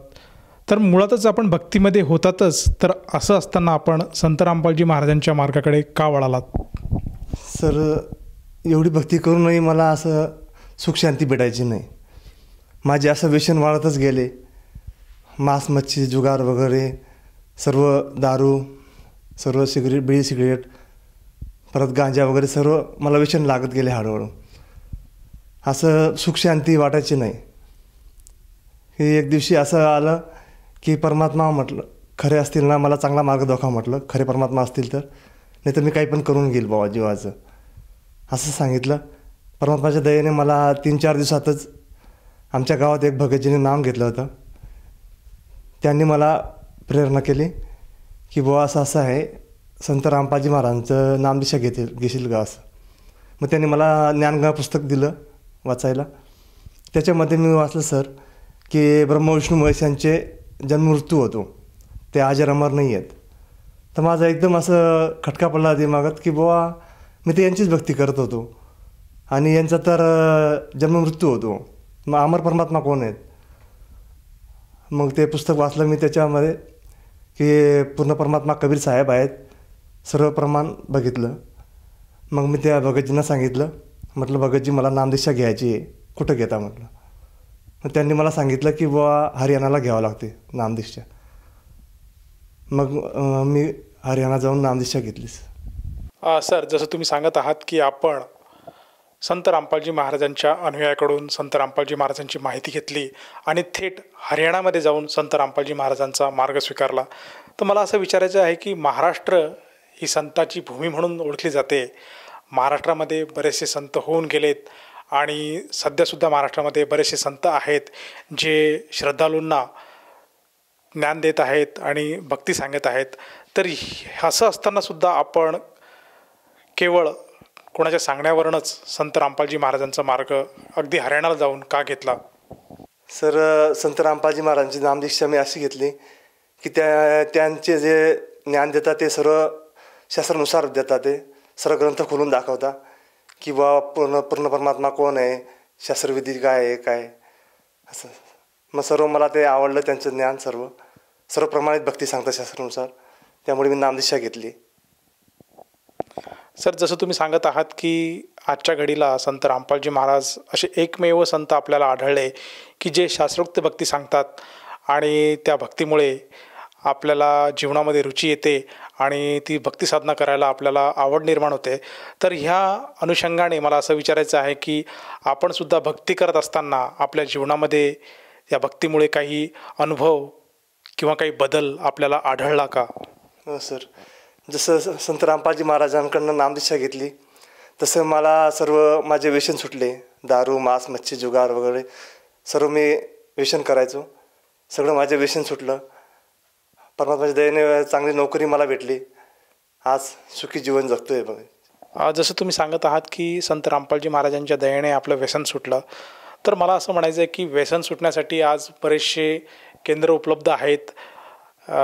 तर मुळातच आपण भक्तीमध्ये होतातच, तर असं असताना आपण संत रामपालजी महाराजांच्या मार्गाकडे का वळालात? सर एवढी भक्ती करूनही मला असं सुखशांती भेटायची नाही. माझे असं व्यसन वाढतच गेले. मांस मच्छी जुगार वगैरे, सर्व दारू, सर्व बिडी सिगरेट, परत गांजा वगैरे सर्व मला व्यसन लागत गेले हळूहळू. असं सुखशांती वाटायची नाही. की एक दिवशी असं आलं की परमात्मा म्हटलं खरे असतील ना, मला चांगला मार्ग दाखवा म्हटलं, खरे परमात्मा असतील तर, नाही तर मी काही पण करून घेईल बाबा जीवाचं, असं सांगितलं. परमात्माच्या दयेने मला 3-4 दिवसातच आमच्या गावात एक भगतजीने नाम घेतलं होतं. त्यांनी मला प्रेरणा केली की बुवा असं असं आहे, संत रामपालजी महाराजांचं नामदीक्षा घेशील का असं. मग त्यांनी मला ज्ञानगंगा पुस्तक दिलं वाचायला. त्याच्यामध्ये मी वाचलं सर की ब्रह्मविष्णू महेश यांचे जन्ममृत्यू होतो, ते अजर अमर नाही आहेत. तर माझा एकदम असं खटका पडला दिमागात की बुवा मी तर यांचीच भक्ती करत होतो आणि यांचा तर जन्ममृत्यू होतो, मग अमर परमात्मा कोण आहेत. मग ते पुस्तक वाचलं मी. त्याच्यामध्ये की पूर्ण परमात्मा कबीर साहेब आहेत, सर्व प्रमाण बघितलं. मग मी त्या भगतजींना सांगितलं, म्हटलं भगतजी मला नामदीक्षा घ्यायची आहे, कुठं घेता म्हटलं. मग त्यांनी मला सांगितलं की बुवा हरियाणाला घ्यावं लागते नामदीक्षा. मग मी हरियाणा जाऊन नामदीक्षा घेतलीस. सर जसं तुम्ही सांगत आहात की आपण संत रामपालजी महाराजांच्या अनुयायाकडून संत रामपालजी महाराजांची माहिती घेतली आणि थेट हरियाणामध्ये जाऊन संत रामपालजी महाराजांचा मार्ग स्वीकारला. तर मला असं विचारायचं आहे की महाराष्ट्र ही संताची भूमी म्हणून ओळखली जाते. महाराष्ट्रामध्ये बरेचसे संत होऊन गेलेत आणि सध्यासुद्धा महाराष्ट्रामध्ये बरेचसे संत आहेत जे श्रद्धाळूंना ज्ञान देत आहेत आणि भक्ती सांगत आहेत. तर असं असतानासुद्धा आपण केवळ कोणाच्या सांगण्यावरूनच संत रामपालजी महाराजांचा मार्ग अगदी हरियाणाला जाऊन का घेतला? सर, संत रामपालजी महाराजांची नामदीक्षा मी अशी घेतली की त्यांचे जे ज्ञान देतात ते सर्व शास्त्रानुसार देतात. ते सर्व ग्रंथ खोलून दाखवता की बा पूर्ण परमात्मा कोण आहे, शास्त्रविधी काय आहे, काय असं. मग सर्व मला ते आवडलं त्यांचं ज्ञान. सर्व प्रमाणित भक्ती सांगतात शास्त्रानुसार. त्यामुळे मी नामदीक्षा घेतली. सर, जसं तुम्ही सांगत आहात की आजच्या घडीला संत रामपालजी महाराज असे एकमेव संत आपल्याला आढळले की जे शास्त्रोक्त भक्ती सांगतात आणि त्या भक्तीमुळे आपल्याला जीवनामध्ये रुची येते आणि ती भक्ती साधना करायला आपल्याला आवड निर्माण होते. तर ह्या अनुषंगाने मला असं विचारायचं आहे की आपणसुद्धा भक्ती करत असताना आपल्या जीवनामध्ये या भक्तीमुळे काही अनुभव किंवा काही बदल आपल्याला आढळला का? हो सर, जसं संत रामपालजी महाराजांकडनं नामदीक्षा घेतली तसं मला सर्व माझे व्यसन सुटले. दारू, मांस, मच्छी, जुगार वगैरे सर्व मी व्यसन करायचो. सगळं माझे व्यसन सुटलं. परमात्माच्या दयेने चांगली नोकरी मला भेटली. आज सुखी जीवन जगतोय बघा. जसं तुम्ही सांगत आहात की संत रामपालजी महाराजांच्या दयेने आपलं व्यसन सुटलं, तर मला असं म्हणायचं आहे की व्यसन सुटण्यासाठी आज बरेचसे केंद्र उपलब्ध आहेत,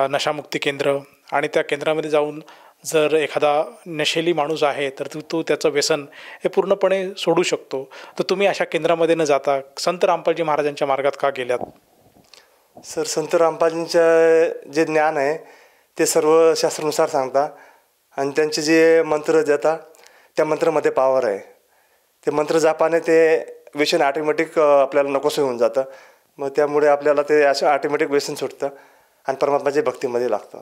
नशामुक्ती केंद्र. आणि त्या केंद्रामध्ये जाऊन जर एखादा नशेली माणूस आहे तर तो त्याचं व्यसन हे पूर्णपणे सोडू शकतो. तर तुम्ही अशा केंद्रामध्ये न जाता संत रामपालजी महाराजांच्या मार्गात का गेल्यात? सर, संत रामपालजींचं जे ज्ञान आहे ते सर्व शास्त्रानुसार सांगता आणि त्यांचे जे मंत्र देतात त्या मंत्रामध्ये पॉवर आहे. ते मंत्र जापाने ते व्यसन ऑटोमॅटिक आपल्याला नकोसं होऊन जातं. मग त्यामुळे आपल्याला ते असं ऑटोमॅटिक व्यसन सुटतं आणि परमात्माच्या भक्तीमध्ये लागतं.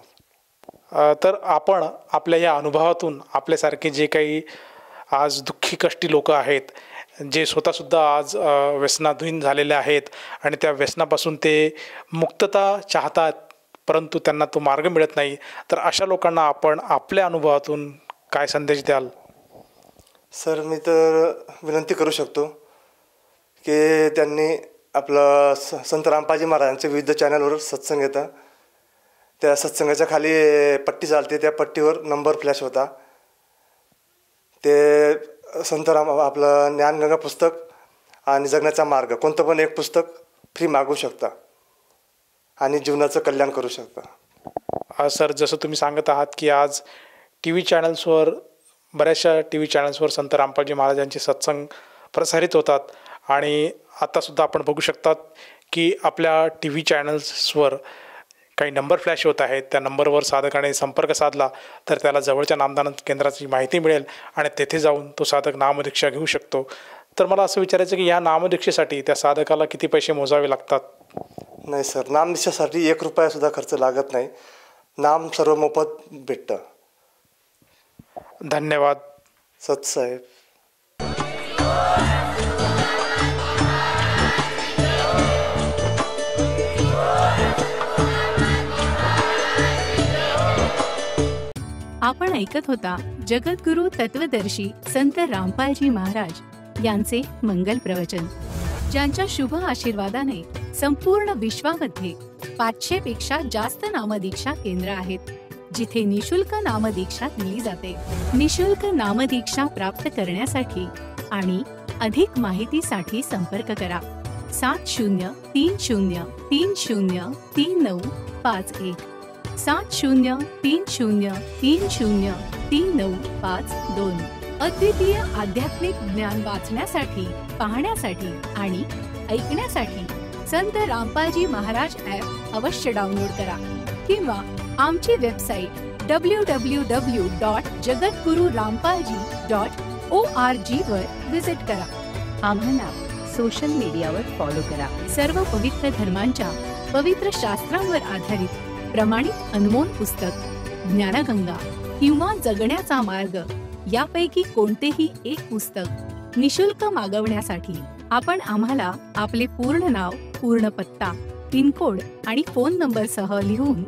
तर आपण आपल्या या अनुभवातून आपल्यासारखे जे काही आज दुःखी कष्टी लोक आहेत, जे स्वतःसुद्धा आज व्यसनाधीन झालेले आहेत आणि त्या व्यसनापासून ते मुक्तता चाहतात परंतु त्यांना तो मार्ग मिळत नाही, तर अशा लोकांना आपण आपल्या अनुभवातून काय संदेश द्याल? सर, मी तर विनंती करू शकतो की त्यांनी आपलं संत रामपालजी महाराजांचे विविध चॅनलवर सत्संग येतं. त्या सत्संगाच्या खाली पट्टी चालते, त्या पट्टीवर नंबर फ्लॅश होता. ते संत आपलं ज्ञानगंगा पुस्तक आणि जगण्याचा मार्ग कोणतं पण एक पुस्तक फ्री मागवू शकता आणि जीवनाचं कल्याण करू शकता. सर, जसं तुम्ही सांगत आहात की आज टी व्ही चॅनल्सवर, बऱ्याचशा टी व्ही चॅनल्सवर संत रामपालजी महाराजांचे सत्संग प्रसारित होतात आणि आत्तासुद्धा आपण बघू शकतात की आपल्या टी व्ही चॅनल्सवर काही नंबर फ्लॅश होत आहेत. त्या नंबरवर साधकाने संपर्क साधला तर त्याला जवळच्या नामदान केंद्राची माहिती मिळेल आणि तेथे जाऊन तो साधक नामदीक्षा घेऊ शकतो. तर मला असं विचारायचं की या नामदीक्षेसाठी त्या साधकाला किती पैसे मोजावे लागतात? नाही सर, नामदीक्षेसाठी 1 रुपयासुद्धा खर्च लागत नाही. नाम सर्व मोफत भेटतं. धन्यवाद सतसाहेब. आपण ऐकत होता जगद्गुरु तत्वदर्शी संत रामपालजी महाराज यांचे मंगल प्रवचन, ज्यांच्या शुभ आशीर्वादाने संपूर्ण विश्वामध्ये 500 पेक्षा जास्त नामदीक्षा केंद्र आहेत, जिथे निशुल्क नामदीक्षा दिली जाते. निशुल्क नामदीक्षा प्राप्त करण्यासाठी आणि अधिक माहितीसाठी संपर्क करा 7030303951 7030303952. अद्वितीय आध्यात्मिक ज्ञान वाचण्यासाठी, पाहण्यासाठी आणि ऐकण्यासाठी संत रामपालजी महाराज ॲप अवश्य डाउनलोड करा किंवा आमची वेबसाईट www.jagadgururampalji.org वर विजिट करा. आम्हाला सोशल मीडियावर फॉलो करा. सर्व पवित्र धर्मांच्या पवित्र शास्त्रांवर आधारित प्रमाणित अनमोल पुस्तक ज्ञानगंगा किंवा जगण्याचा मार्ग यापैकी कोणतेही एक पुस्तक निशुल्क मागवण्यासाठी आपण आम्हाला आपले पूर्ण नाव, पूर्ण पत्ता, पिनकोड आणि फोन नंबरसह लिहून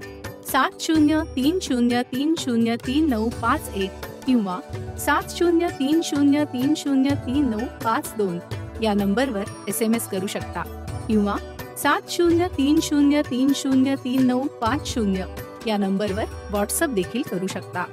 7030303951 किंवा 7030303952 या नंबरवर SMS करू शकता किंवा 703030303950 या नंबरवर व्हॉट्सअप देखील करू शकता.